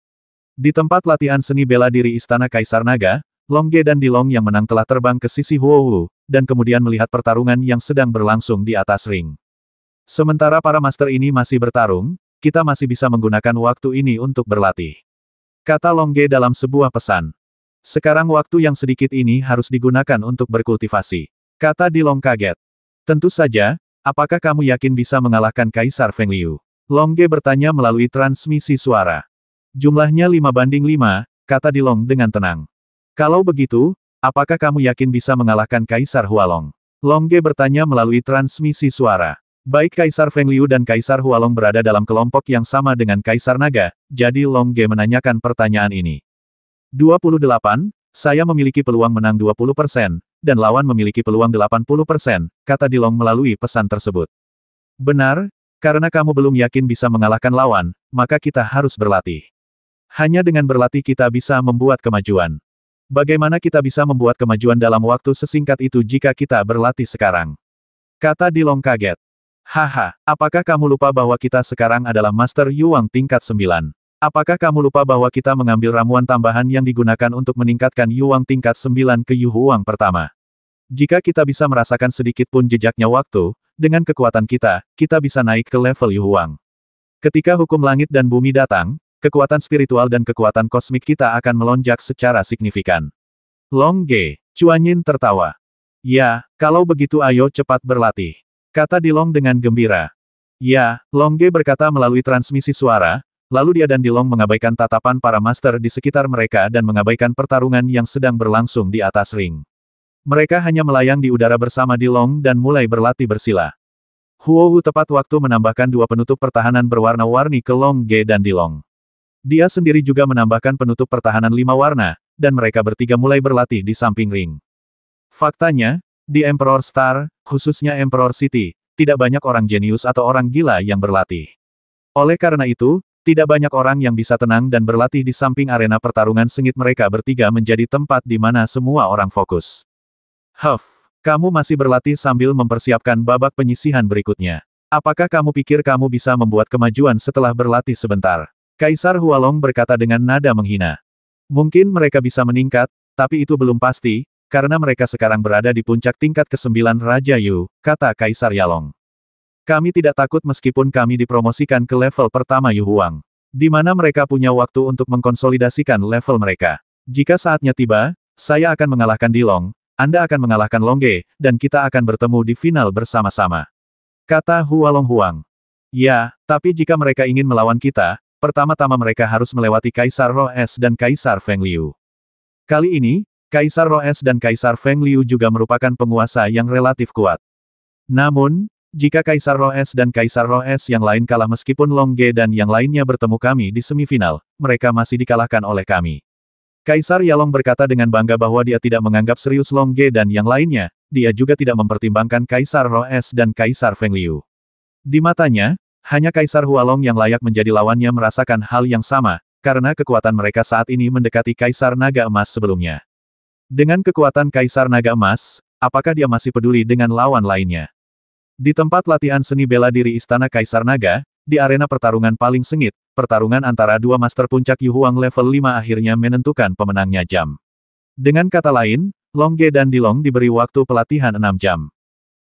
Di tempat latihan seni bela diri Istana Kaisar Naga, Long Ge dan Dilong yang menang telah terbang ke sisi Huowu, dan kemudian melihat pertarungan yang sedang berlangsung di atas ring. Sementara para master ini masih bertarung, kita masih bisa menggunakan waktu ini untuk berlatih. Kata Long Ge dalam sebuah pesan. Sekarang waktu yang sedikit ini harus digunakan untuk berkultivasi. Kata Dilong kaget. Tentu saja, apakah kamu yakin bisa mengalahkan Kaisar Feng Liu? Long Ge bertanya melalui transmisi suara. Jumlahnya 5-5, kata Dilong dengan tenang. Kalau begitu, apakah kamu yakin bisa mengalahkan Kaisar Hualong? Long Ge bertanya melalui transmisi suara. Baik Kaisar Feng Liu dan Kaisar Hualong berada dalam kelompok yang sama dengan Kaisar Naga, jadi Long Ge menanyakan pertanyaan ini. 28, saya memiliki peluang menang 20%, dan lawan memiliki peluang 80%, kata Dilong melalui pesan tersebut. Benar, karena kamu belum yakin bisa mengalahkan lawan, maka kita harus berlatih. Hanya dengan berlatih kita bisa membuat kemajuan. Bagaimana kita bisa membuat kemajuan dalam waktu sesingkat itu jika kita berlatih sekarang? Kata Dilong kaget. Haha, apakah kamu lupa bahwa kita sekarang adalah Master Yuang tingkat 9? Apakah kamu lupa bahwa kita mengambil ramuan tambahan yang digunakan untuk meningkatkan Yuang tingkat 9 ke Yu Huang pertama? Jika kita bisa merasakan sedikit pun jejaknya waktu, dengan kekuatan kita, kita bisa naik ke level Yu Huang. Ketika hukum langit dan bumi datang, kekuatan spiritual dan kekuatan kosmik kita akan melonjak secara signifikan. Long Ge, Chuanyin tertawa. Ya, kalau begitu ayo cepat berlatih. Kata Dilong dengan gembira. Ya, Long Ge berkata melalui transmisi suara, lalu dia dan Dilong mengabaikan tatapan para master di sekitar mereka dan mengabaikan pertarungan yang sedang berlangsung di atas ring. Mereka hanya melayang di udara bersama Dilong dan mulai berlatih bersila. Huohu tepat waktu menambahkan 2 penutup pertahanan berwarna-warni ke Long Ge dan Dilong. Dia sendiri juga menambahkan penutup pertahanan 5 warna, dan mereka bertiga mulai berlatih di samping ring. Faktanya, di Emperor Star, khususnya Emperor City, tidak banyak orang jenius atau orang gila yang berlatih. Oleh karena itu, tidak banyak orang yang bisa tenang dan berlatih di samping arena pertarungan sengit mereka bertiga menjadi tempat di mana semua orang fokus. Kamu masih berlatih sambil mempersiapkan babak penyisihan berikutnya. Apakah kamu pikir kamu bisa membuat kemajuan setelah berlatih sebentar? Kaisar Hualong berkata dengan nada menghina. Mungkin mereka bisa meningkat, tapi itu belum pasti, karena mereka sekarang berada di puncak tingkat ke-9 Raja Yu, kata Kaisar Yalong. Kami tidak takut meskipun kami dipromosikan ke level pertama Yu Huang. Di mana mereka punya waktu untuk mengkonsolidasikan level mereka. Jika saatnya tiba, saya akan mengalahkan Dilong, Anda akan mengalahkan Long Ge, dan kita akan bertemu di final bersama-sama. Kata Hualong Huang. Ya, tapi jika mereka ingin melawan kita, pertama-tama mereka harus melewati Kaisar Roes dan Kaisar Feng Liu. Kali ini, Kaisar Roes dan Kaisar Feng Liu juga merupakan penguasa yang relatif kuat. Namun, jika Kaisar Roes dan Kaisar Roes yang lain kalah meskipun Long Ge dan yang lainnya bertemu kami di semifinal, mereka masih dikalahkan oleh kami. Kaisar Yalong berkata dengan bangga bahwa dia tidak menganggap serius Long Ge dan yang lainnya, dia juga tidak mempertimbangkan Kaisar Roes dan Kaisar Feng Liu. Di matanya, hanya Kaisar Hualong yang layak menjadi lawannya merasakan hal yang sama, karena kekuatan mereka saat ini mendekati Kaisar Naga Emas sebelumnya. Dengan kekuatan Kaisar Naga Emas, apakah dia masih peduli dengan lawan lainnya? Di tempat latihan seni bela diri Istana Kaisar Naga, di arena pertarungan paling sengit, pertarungan antara dua master puncak Yu Huang level 5 akhirnya menentukan pemenangnya jam. Dengan kata lain, Long Ge dan Dilong diberi waktu pelatihan 6 jam.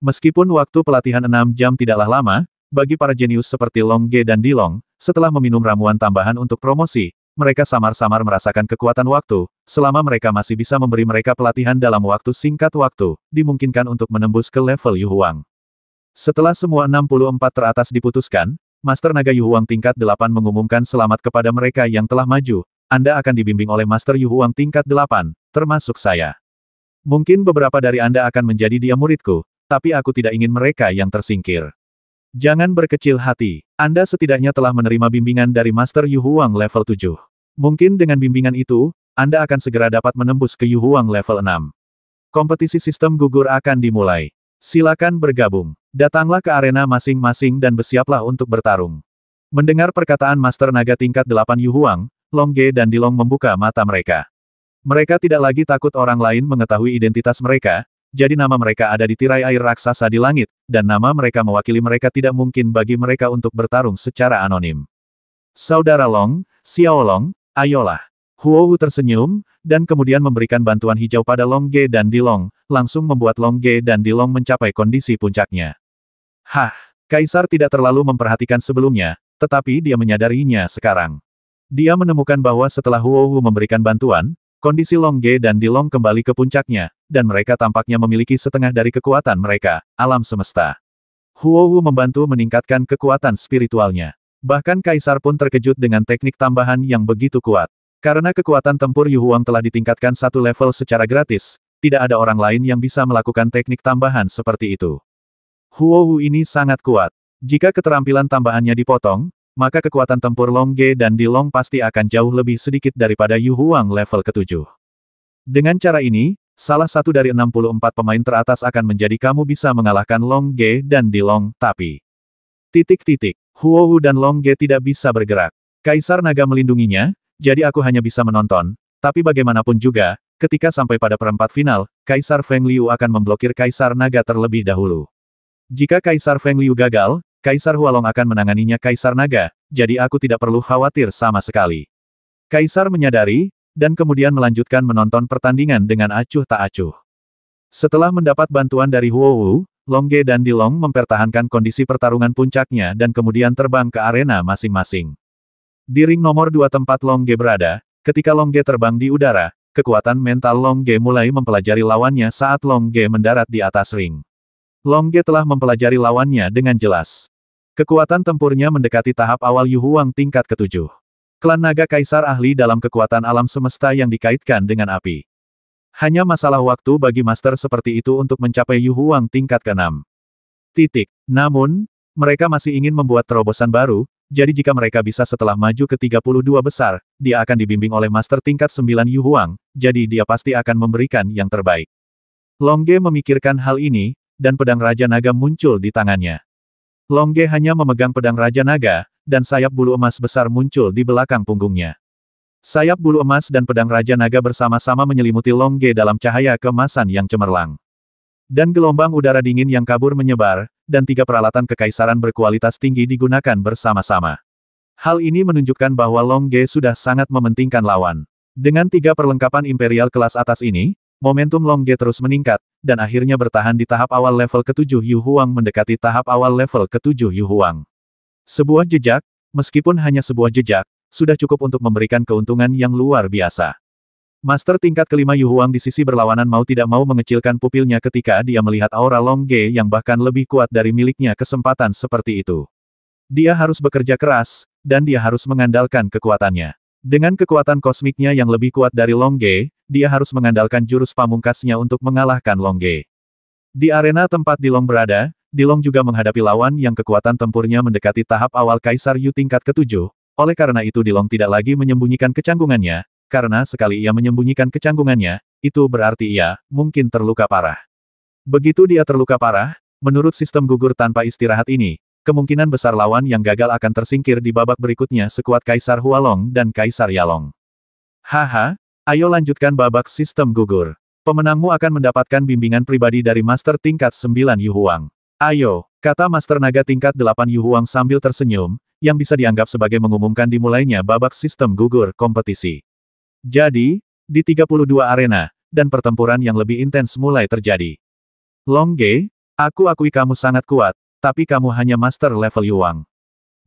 Meskipun waktu pelatihan 6 jam tidaklah lama, bagi para jenius seperti Long Ge dan Dilong, setelah meminum ramuan tambahan untuk promosi, mereka samar-samar merasakan kekuatan waktu, selama mereka masih bisa memberi mereka pelatihan dalam waktu singkat waktu, dimungkinkan untuk menembus ke level Yu Huang. Setelah semua 64 teratas diputuskan, Master Naga Yu Huang tingkat 8 mengumumkan selamat kepada mereka yang telah maju, Anda akan dibimbing oleh Master Yu Huang tingkat 8, termasuk saya. Mungkin beberapa dari Anda akan menjadi dia muridku, tapi aku tidak ingin mereka yang tersingkir. Jangan berkecil hati, Anda setidaknya telah menerima bimbingan dari Master Yu Huang level 7. Mungkin dengan bimbingan itu, Anda akan segera dapat menembus ke Yu Huang level 6. Kompetisi sistem gugur akan dimulai. Silakan bergabung. Datanglah ke arena masing-masing dan bersiaplah untuk bertarung. Mendengar perkataan Master Naga tingkat 8 Yu Huang, Long Ge dan Dilong membuka mata mereka. Mereka tidak lagi takut orang lain mengetahui identitas mereka, jadi nama mereka ada di tirai air raksasa di langit, dan nama mereka mewakili mereka tidak mungkin bagi mereka untuk bertarung secara anonim. Saudara Long, Xiao Long, ayolah. Huohu tersenyum, dan kemudian memberikan bantuan hijau pada Long Ge dan Dilong, langsung membuat Long Ge dan Dilong mencapai kondisi puncaknya. Kaisar tidak terlalu memperhatikan sebelumnya, tetapi dia menyadarinya sekarang. Dia menemukan bahwa setelah Huohu memberikan bantuan, kondisi Long Ge dan Dilong kembali ke puncaknya, dan mereka tampaknya memiliki setengah dari kekuatan mereka, alam semesta. Huowu membantu meningkatkan kekuatan spiritualnya. Bahkan Kaisar pun terkejut dengan teknik tambahan yang begitu kuat. Karena kekuatan tempur Yu Huang telah ditingkatkan satu level secara gratis, tidak ada orang lain yang bisa melakukan teknik tambahan seperti itu. Huowu ini sangat kuat. Jika keterampilan tambahannya dipotong, maka kekuatan tempur Long Ge dan Dilong pasti akan jauh lebih sedikit daripada Yu Huang level ke-7. Dengan cara ini, salah satu dari 64 pemain teratas akan menjadi kamu bisa mengalahkan Long Ge dan Dilong, tapi... Huowu dan Long Ge tidak bisa bergerak. Kaisar Naga melindunginya, jadi aku hanya bisa menonton, tapi bagaimanapun juga, ketika sampai pada perempat final, Kaisar Feng Liu akan memblokir Kaisar Naga terlebih dahulu. Jika Kaisar Feng Liu gagal, Kaisar Hualong akan menanganinya Kaisar Naga, jadi aku tidak perlu khawatir sama sekali. Kaisar menyadari, dan kemudian melanjutkan menonton pertandingan dengan acuh tak acuh. Setelah mendapat bantuan dari Huowu, Long Ge dan Dilong mempertahankan kondisi pertarungan puncaknya dan kemudian terbang ke arena masing-masing. Di ring nomor 2 tempat Long Ge berada, ketika Long Ge terbang di udara, kekuatan mental Long Ge mulai mempelajari lawannya saat Long Ge mendarat di atas ring. Long Ge telah mempelajari lawannya dengan jelas. Kekuatan tempurnya mendekati tahap awal Yu Huang tingkat ke-7. Klan Naga Kaisar ahli dalam kekuatan alam semesta yang dikaitkan dengan api. Hanya masalah waktu bagi master seperti itu untuk mencapai Yu Huang tingkat ke-6. Namun, mereka masih ingin membuat terobosan baru, jadi jika mereka bisa setelah maju ke 32 besar, dia akan dibimbing oleh master tingkat 9 Yu Huang, jadi dia pasti akan memberikan yang terbaik. Long Ge memikirkan hal ini, dan pedang Raja Naga muncul di tangannya. Long Ge hanya memegang pedang Raja Naga, dan sayap bulu emas besar muncul di belakang punggungnya. Sayap bulu emas dan pedang Raja Naga bersama-sama menyelimuti Long Ge dalam cahaya keemasan yang cemerlang. Dan gelombang udara dingin yang kabur menyebar, dan 3 peralatan kekaisaran berkualitas tinggi digunakan bersama-sama. Hal ini menunjukkan bahwa Long Ge sudah sangat mementingkan lawan. Dengan 3 perlengkapan imperial kelas atas ini, momentum Long Ge terus meningkat, dan akhirnya bertahan di tahap awal level ke-7 Yu Huang mendekati tahap awal level ke-7 Yu Huang. Sebuah jejak, meskipun hanya sebuah jejak, sudah cukup untuk memberikan keuntungan yang luar biasa. Master tingkat ke-5 Yu Huang di sisi berlawanan mau tidak mau mengecilkan pupilnya ketika dia melihat aura Long Ge yang bahkan lebih kuat dari miliknya kesempatan seperti itu. Dia harus bekerja keras, dan dia harus mengandalkan kekuatannya. Dengan kekuatan kosmiknya yang lebih kuat dari Long Ge, dia harus mengandalkan jurus pamungkasnya untuk mengalahkan Long Ge. Di arena tempat Dilong berada, Dilong juga menghadapi lawan yang kekuatan tempurnya mendekati tahap awal Kaisar Yu tingkat ke-7, oleh karena itu Dilong tidak lagi menyembunyikan kecanggungannya, karena sekali ia menyembunyikan kecanggungannya, itu berarti ia, mungkin terluka parah. Begitu dia terluka parah, menurut sistem gugur tanpa istirahat ini, kemungkinan besar lawan yang gagal akan tersingkir di babak berikutnya sekuat Kaisar Hualong dan Kaisar Yalong. Haha, ayo lanjutkan babak sistem gugur. Pemenangmu akan mendapatkan bimbingan pribadi dari Master tingkat 9 Yu Huang. Ayo, kata Master Naga tingkat 8 Yu Huang sambil tersenyum, yang bisa dianggap sebagai mengumumkan dimulainya babak sistem gugur kompetisi. Jadi, di 32 arena, dan pertempuran yang lebih intens mulai terjadi. Long Ge, aku akui kamu sangat kuat, tapi kamu hanya Master level Yu Huang.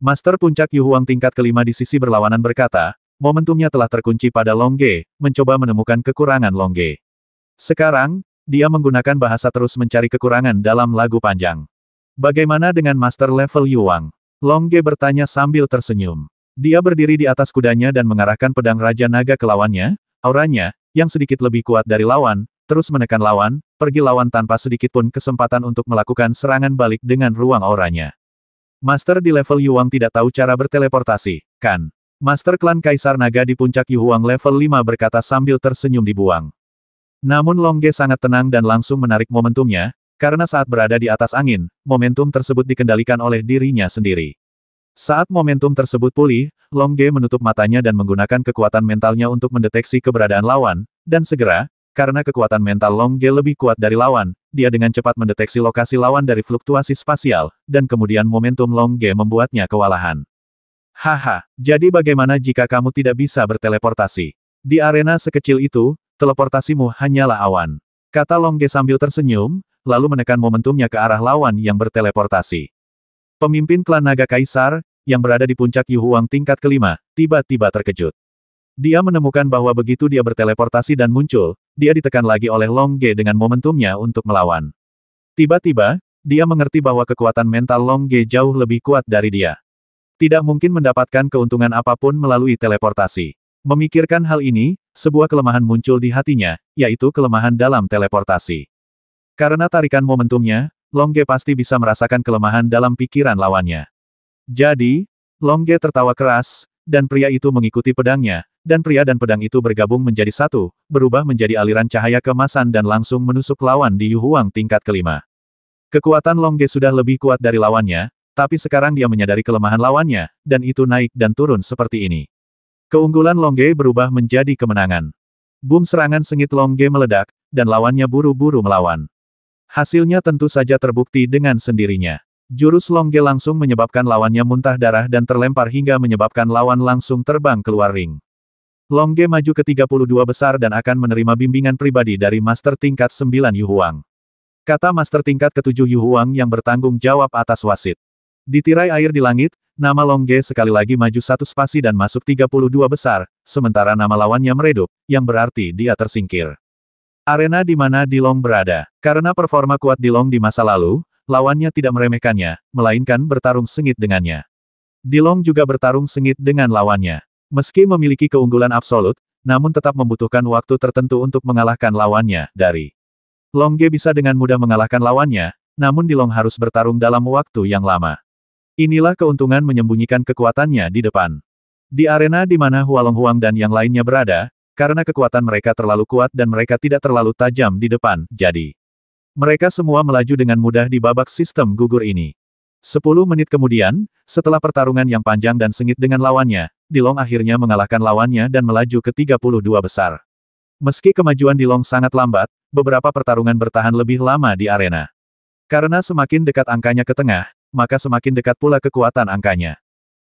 Master puncak Yu Huang tingkat ke-5 di sisi berlawanan berkata, momentumnya telah terkunci pada Long Ge, mencoba menemukan kekurangan Long Ge. Sekarang, dia menggunakan bahasa terus mencari kekurangan dalam lagu panjang. Bagaimana dengan Master level Yu Huang? Long Ge bertanya sambil tersenyum. Dia berdiri di atas kudanya dan mengarahkan pedang Raja Naga ke lawannya, auranya, yang sedikit lebih kuat dari lawan, terus menekan lawan, pergi lawan tanpa sedikit pun kesempatan untuk melakukan serangan balik dengan ruang auranya. Master di level Yu Huang tidak tahu cara berteleportasi, kan? Master klan Kaisar Naga di puncak Yu Huang level 5 berkata sambil tersenyum dibuang. Namun Long Ge sangat tenang dan langsung menarik momentumnya, karena saat berada di atas angin, momentum tersebut dikendalikan oleh dirinya sendiri. Saat momentum tersebut pulih, Long Ge menutup matanya dan menggunakan kekuatan mentalnya untuk mendeteksi keberadaan lawan, dan segera, karena kekuatan mental Long Ge lebih kuat dari lawan, dia dengan cepat mendeteksi lokasi lawan dari fluktuasi spasial, dan kemudian momentum Long Ge membuatnya kewalahan. Haha, jadi bagaimana jika kamu tidak bisa berteleportasi? Di arena sekecil itu, teleportasimu hanyalah awan. Kata Long Ge sambil tersenyum, lalu menekan momentumnya ke arah lawan yang berteleportasi. Pemimpin klan Naga Kaisar, yang berada di puncak Yu Huang tingkat ke-5, tiba-tiba terkejut. Dia menemukan bahwa begitu dia berteleportasi dan muncul, dia ditekan lagi oleh Long Ge dengan momentumnya untuk melawan. Tiba-tiba, dia mengerti bahwa kekuatan mental Long Ge jauh lebih kuat dari dia. Tidak mungkin mendapatkan keuntungan apapun melalui teleportasi. Memikirkan hal ini, sebuah kelemahan muncul di hatinya, yaitu kelemahan dalam teleportasi. Karena tarikan momentumnya, Long Ge pasti bisa merasakan kelemahan dalam pikiran lawannya. Jadi, Long Ge tertawa keras, dan pria itu mengikuti pedangnya, dan pria dan pedang itu bergabung menjadi satu, berubah menjadi aliran cahaya keemasan dan langsung menusuk lawan di Yu Huang tingkat kelima. Kekuatan Long Ge sudah lebih kuat dari lawannya, tapi sekarang dia menyadari kelemahan lawannya, dan itu naik dan turun seperti ini. Keunggulan Long Ge berubah menjadi kemenangan. Boom, serangan sengit Long Ge meledak, dan lawannya buru-buru melawan. Hasilnya tentu saja terbukti dengan sendirinya. Jurus Long Ge langsung menyebabkan lawannya muntah darah dan terlempar hingga menyebabkan lawan langsung terbang keluar ring. Long Ge maju ke 32 besar dan akan menerima bimbingan pribadi dari Master tingkat 9 Yu Huang. Kata Master tingkat ke-7 Yu Huang yang bertanggung jawab atas wasit. Di tirai air di langit, nama Long Ge sekali lagi maju satu spasi dan masuk 32 besar, sementara nama lawannya meredup, yang berarti dia tersingkir. Arena di mana Dilong berada. Karena performa kuat Dilong di masa lalu, lawannya tidak meremehkannya, melainkan bertarung sengit dengannya. Dilong juga bertarung sengit dengan lawannya. Meski memiliki keunggulan absolut, namun tetap membutuhkan waktu tertentu untuk mengalahkan lawannya, dari Long Ge bisa dengan mudah mengalahkan lawannya, namun Dilong harus bertarung dalam waktu yang lama. Inilah keuntungan menyembunyikan kekuatannya di depan. Di arena di mana Hualong Huang dan yang lainnya berada, karena kekuatan mereka terlalu kuat dan mereka tidak terlalu tajam di depan, jadi mereka semua melaju dengan mudah di babak sistem gugur ini. 10 menit kemudian, setelah pertarungan yang panjang dan sengit dengan lawannya, Dilong akhirnya mengalahkan lawannya dan melaju ke 32 besar. Meski kemajuan Dilong sangat lambat, beberapa pertarungan bertahan lebih lama di arena. Karena semakin dekat angkanya ke tengah, maka semakin dekat pula kekuatan angkanya.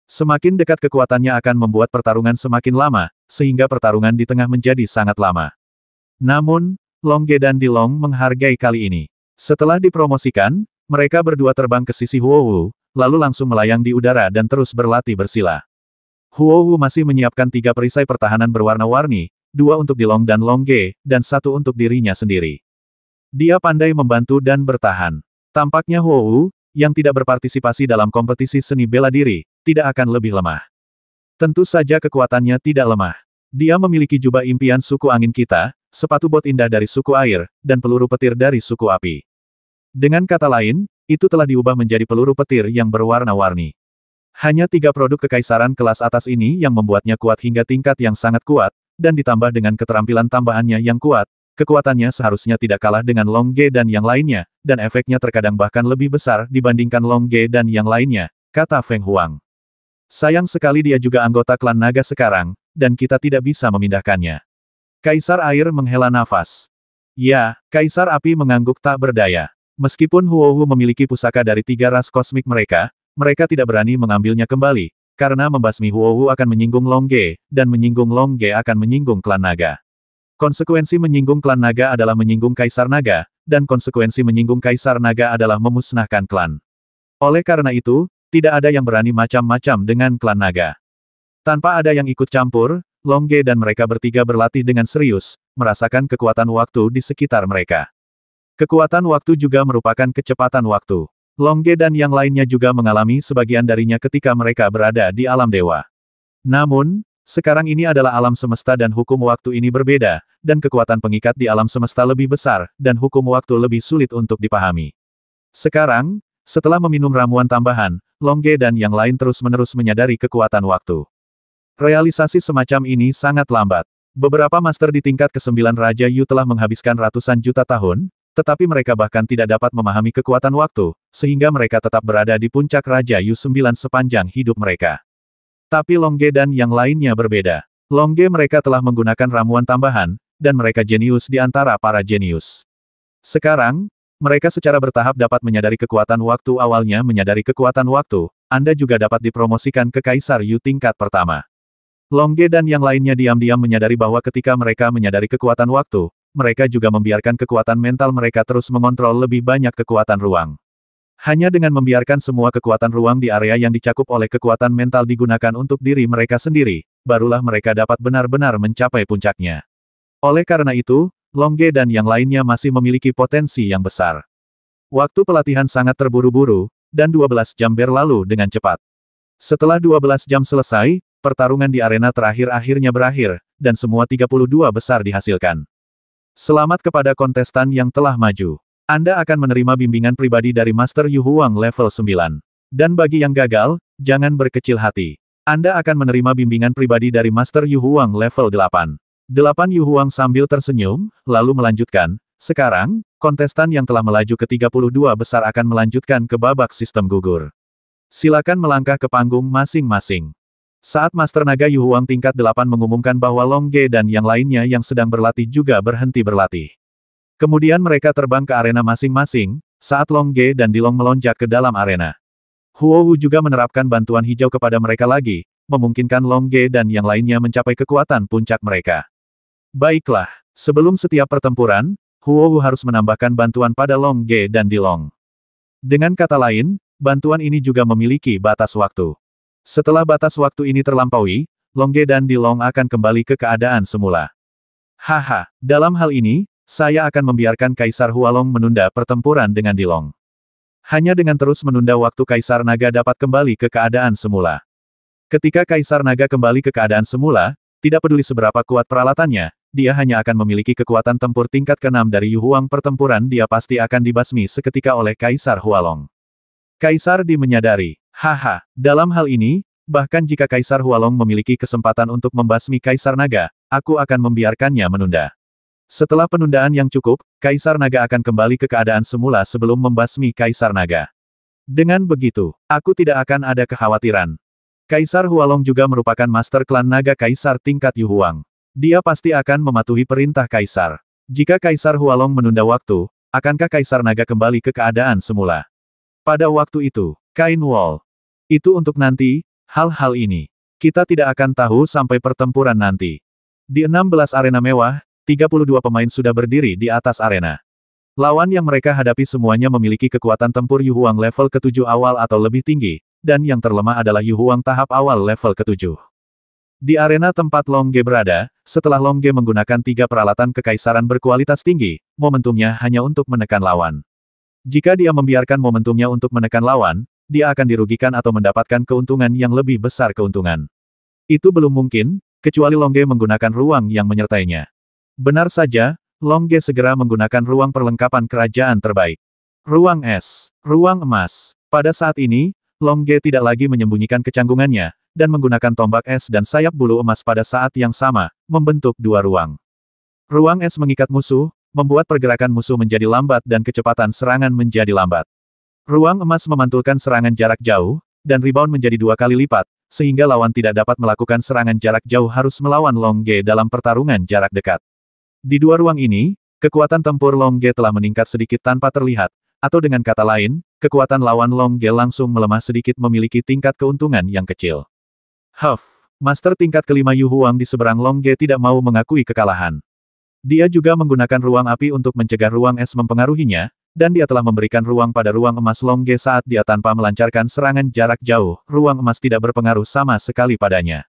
Semakin dekat kekuatannya akan membuat pertarungan semakin lama, sehingga pertarungan di tengah menjadi sangat lama. Namun, Long Ge dan Dilong menghargai kali ini. Setelah dipromosikan, mereka berdua terbang ke sisi Huowu, lalu langsung melayang di udara dan terus berlatih bersila. Huowu masih menyiapkan 3 perisai pertahanan berwarna-warni, 2 untuk Dilong dan Long Ge, dan 1 untuk dirinya sendiri. Dia pandai membantu dan bertahan. Tampaknya Huowu, yang tidak berpartisipasi dalam kompetisi seni bela diri, tidak akan lebih lemah. Tentu saja kekuatannya tidak lemah. Dia memiliki jubah impian suku angin kita, sepatu bot indah dari suku air, dan peluru petir dari suku api. Dengan kata lain, itu telah diubah menjadi peluru petir yang berwarna-warni. Hanya 3 produk kekaisaran kelas atas ini yang membuatnya kuat hingga tingkat yang sangat kuat, dan ditambah dengan keterampilan tambahannya yang kuat, kekuatannya seharusnya tidak kalah dengan Long Ge dan yang lainnya, dan efeknya terkadang bahkan lebih besar dibandingkan Long Ge dan yang lainnya, kata Feng Huang. Sayang sekali dia juga anggota klan naga sekarang, dan kita tidak bisa memindahkannya. Kaisar Air menghela nafas. Ya, Kaisar Api mengangguk tak berdaya. Meskipun Huowu memiliki pusaka dari 3 ras kosmik mereka, mereka tidak berani mengambilnya kembali, karena membasmi Huowu akan menyinggung Long Ge, dan menyinggung Long Ge akan menyinggung klan naga. Konsekuensi menyinggung klan naga adalah menyinggung Kaisar Naga, dan konsekuensi menyinggung Kaisar Naga adalah memusnahkan klan. Oleh karena itu, tidak ada yang berani macam-macam dengan klan naga. Tanpa ada yang ikut campur, Long Ge dan mereka bertiga berlatih dengan serius, merasakan kekuatan waktu di sekitar mereka. Kekuatan waktu juga merupakan kecepatan waktu. Long Ge dan yang lainnya juga mengalami sebagian darinya ketika mereka berada di alam dewa. Namun, sekarang ini adalah alam semesta dan hukum waktu ini berbeda, dan kekuatan pengikat di alam semesta lebih besar, dan hukum waktu lebih sulit untuk dipahami. Sekarang, setelah meminum ramuan tambahan, Long Ge dan yang lain terus-menerus menyadari kekuatan waktu. Realisasi semacam ini sangat lambat. Beberapa master di tingkat ke-9 Raja Yu telah menghabiskan ratusan juta tahun, tetapi mereka bahkan tidak dapat memahami kekuatan waktu, sehingga mereka tetap berada di puncak Raja Yu 9 sepanjang hidup mereka. Tapi Long Ge dan yang lainnya berbeda. Long Ge mereka telah menggunakan ramuan tambahan, dan mereka jenius di antara para jenius. Sekarang, mereka secara bertahap dapat menyadari kekuatan waktu awalnya menyadari kekuatan waktu, Anda juga dapat dipromosikan ke Kaisar Yu tingkat pertama. Long Ge dan yang lainnya diam-diam menyadari bahwa ketika mereka menyadari kekuatan waktu, mereka juga membiarkan kekuatan mental mereka terus mengontrol lebih banyak kekuatan ruang. Hanya dengan membiarkan semua kekuatan ruang di area yang dicakup oleh kekuatan mental digunakan untuk diri mereka sendiri, barulah mereka dapat benar-benar mencapai puncaknya. Oleh karena itu, Long Ge dan yang lainnya masih memiliki potensi yang besar. Waktu pelatihan sangat terburu-buru, dan 12 jam berlalu dengan cepat. Setelah 12 jam selesai, pertarungan di arena terakhir akhirnya berakhir, dan semua 32 besar dihasilkan. Selamat kepada kontestan yang telah maju. Anda akan menerima bimbingan pribadi dari Master Yu Huang level 9. Dan bagi yang gagal, jangan berkecil hati. Anda akan menerima bimbingan pribadi dari Master Yu Huang level 8. 8 Yu Huang sambil tersenyum, lalu melanjutkan, sekarang, kontestan yang telah melaju ke 32 besar akan melanjutkan ke babak sistem gugur. Silakan melangkah ke panggung masing-masing. Saat Master Naga Yu Huang tingkat 8 mengumumkan bahwa Long Ge dan yang lainnya yang sedang berlatih juga berhenti berlatih. Kemudian mereka terbang ke arena masing-masing, saat Long Ge dan Dilong melonjak ke dalam arena. Huo Wu juga menerapkan bantuan hijau kepada mereka lagi, memungkinkan Long Ge dan yang lainnya mencapai kekuatan puncak mereka. Baiklah, sebelum setiap pertempuran, Huo Wu harus menambahkan bantuan pada Long Ge dan Dilong. Dengan kata lain, bantuan ini juga memiliki batas waktu. Setelah batas waktu ini terlampaui, Long Ge dan Dilong akan kembali ke keadaan semula. Haha, dalam hal ini, saya akan membiarkan Kaisar Hualong menunda pertempuran dengan Dilong. Hanya dengan terus menunda waktu Kaisar Naga dapat kembali ke keadaan semula. Ketika Kaisar Naga kembali ke keadaan semula, tidak peduli seberapa kuat peralatannya, dia hanya akan memiliki kekuatan tempur tingkat ke-6 dari Yu Huang. Pertempuran dia pasti akan dibasmi seketika oleh Kaisar Hualong. Kaisar Di menyadari, haha, dalam hal ini, bahkan jika Kaisar Hualong memiliki kesempatan untuk membasmi Kaisar Naga, aku akan membiarkannya menunda. Setelah penundaan yang cukup, Kaisar Naga akan kembali ke keadaan semula sebelum membasmi Kaisar Naga. Dengan begitu, aku tidak akan ada kekhawatiran. Kaisar Hualong juga merupakan master klan naga Kaisar tingkat Yu Huang. Dia pasti akan mematuhi perintah Kaisar. Jika Kaisar Hualong menunda waktu, akankah Kaisar Naga kembali ke keadaan semula? Pada waktu itu, Kain Wall. Itu untuk nanti, hal-hal ini. Kita tidak akan tahu sampai pertempuran nanti. Di 16 arena mewah, 32 pemain sudah berdiri di atas arena. Lawan yang mereka hadapi semuanya memiliki kekuatan tempur Yu Huang level ke-7 awal atau lebih tinggi, dan yang terlemah adalah Yu Huang tahap awal level ke-7. Di arena tempat Long Ge berada, setelah Long Ge menggunakan 3 peralatan kekaisaran berkualitas tinggi, momentumnya hanya untuk menekan lawan. Jika dia membiarkan momentumnya untuk menekan lawan, dia akan dirugikan atau mendapatkan keuntungan yang lebih besar keuntungan. Itu belum mungkin, kecuali Long Ge menggunakan ruang yang menyertainya. Benar saja, Long Ge segera menggunakan ruang perlengkapan kerajaan terbaik. Ruang es, ruang emas. Pada saat ini, Long Ge tidak lagi menyembunyikan kecanggungannya, dan menggunakan tombak es dan sayap bulu emas pada saat yang sama, membentuk 2 ruang. Ruang es mengikat musuh, membuat pergerakan musuh menjadi lambat dan kecepatan serangan menjadi lambat. Ruang emas memantulkan serangan jarak jauh, dan rebound menjadi 2 kali lipat, sehingga lawan tidak dapat melakukan serangan jarak jauh harus melawan Long Ge dalam pertarungan jarak dekat. Di 2 ruang ini, kekuatan tempur Long Ge telah meningkat sedikit tanpa terlihat, atau dengan kata lain, kekuatan lawan Long Ge langsung melemah sedikit memiliki tingkat keuntungan yang kecil. Master tingkat ke-5 Yu Huang di seberang Long Ge tidak mau mengakui kekalahan. Dia juga menggunakan ruang api untuk mencegah ruang es mempengaruhinya, dan dia telah memberikan ruang pada ruang emas Long Ge saat dia tanpa melancarkan serangan jarak jauh, ruang emas tidak berpengaruh sama sekali padanya.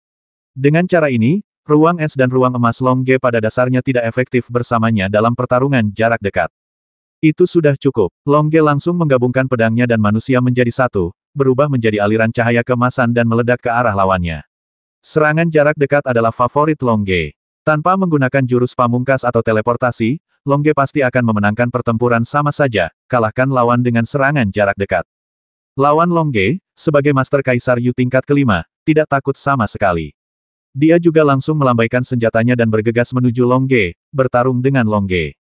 Dengan cara ini, ruang es dan ruang emas Long Ge pada dasarnya tidak efektif bersamanya dalam pertarungan jarak dekat. Itu sudah cukup. Long Ge langsung menggabungkan pedangnya dan manusia menjadi satu, berubah menjadi aliran cahaya keemasan dan meledak ke arah lawannya. Serangan jarak dekat adalah favorit Long Ge. Tanpa menggunakan jurus pamungkas atau teleportasi, Long Ge pasti akan memenangkan pertempuran sama saja, kalahkan lawan dengan serangan jarak dekat. Lawan Long Ge, sebagai Master Kaisar Yu tingkat ke-5, tidak takut sama sekali. Dia juga langsung melambaikan senjatanya dan bergegas menuju Long Ge, bertarung dengan Long Ge.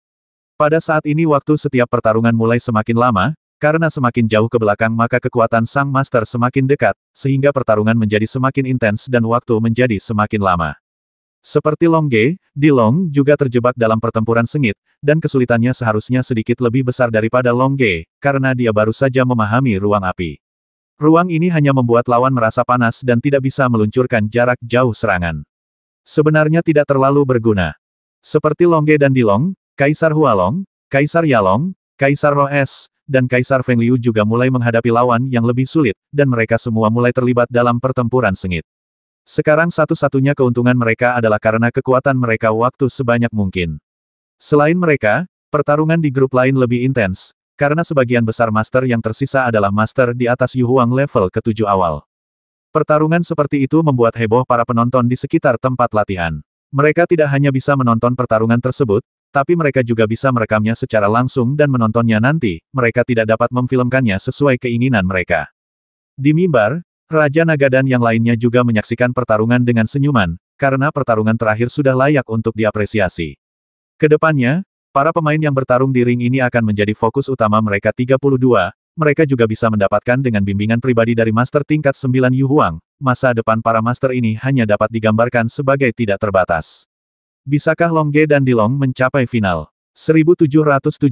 Pada saat ini waktu setiap pertarungan mulai semakin lama, karena semakin jauh ke belakang maka kekuatan sang master semakin dekat, sehingga pertarungan menjadi semakin intens dan waktu menjadi semakin lama. Seperti Long Ge, Dilong juga terjebak dalam pertempuran sengit, dan kesulitannya seharusnya sedikit lebih besar daripada Long Ge, karena dia baru saja memahami ruang api. Ruang ini hanya membuat lawan merasa panas dan tidak bisa meluncurkan jarak jauh serangan. Sebenarnya tidak terlalu berguna. Seperti Long Ge dan Dilong, Kaisar Hualong, Kaisar Yalong, Kaisar Roh Es, dan Kaisar Feng Liu juga mulai menghadapi lawan yang lebih sulit, dan mereka semua mulai terlibat dalam pertempuran sengit. Sekarang satu-satunya keuntungan mereka adalah karena kekuatan mereka waktu sebanyak mungkin. Selain mereka, pertarungan di grup lain lebih intens, karena sebagian besar master yang tersisa adalah master di atas Yu Huang level ke-7 awal. Pertarungan seperti itu membuat heboh para penonton di sekitar tempat latihan. Mereka tidak hanya bisa menonton pertarungan tersebut, tapi mereka juga bisa merekamnya secara langsung dan menontonnya nanti, mereka tidak dapat memfilmkannya sesuai keinginan mereka. Di mimbar, Raja Naga dan yang lainnya juga menyaksikan pertarungan dengan senyuman, karena pertarungan terakhir sudah layak untuk diapresiasi. Kedepannya, para pemain yang bertarung di ring ini akan menjadi fokus utama mereka 32, mereka juga bisa mendapatkan dengan bimbingan pribadi dari Master tingkat 9 Yu Huang, masa depan para Master ini hanya dapat digambarkan sebagai tidak terbatas. Bisakah Long Ge dan Dilong mencapai final? 1775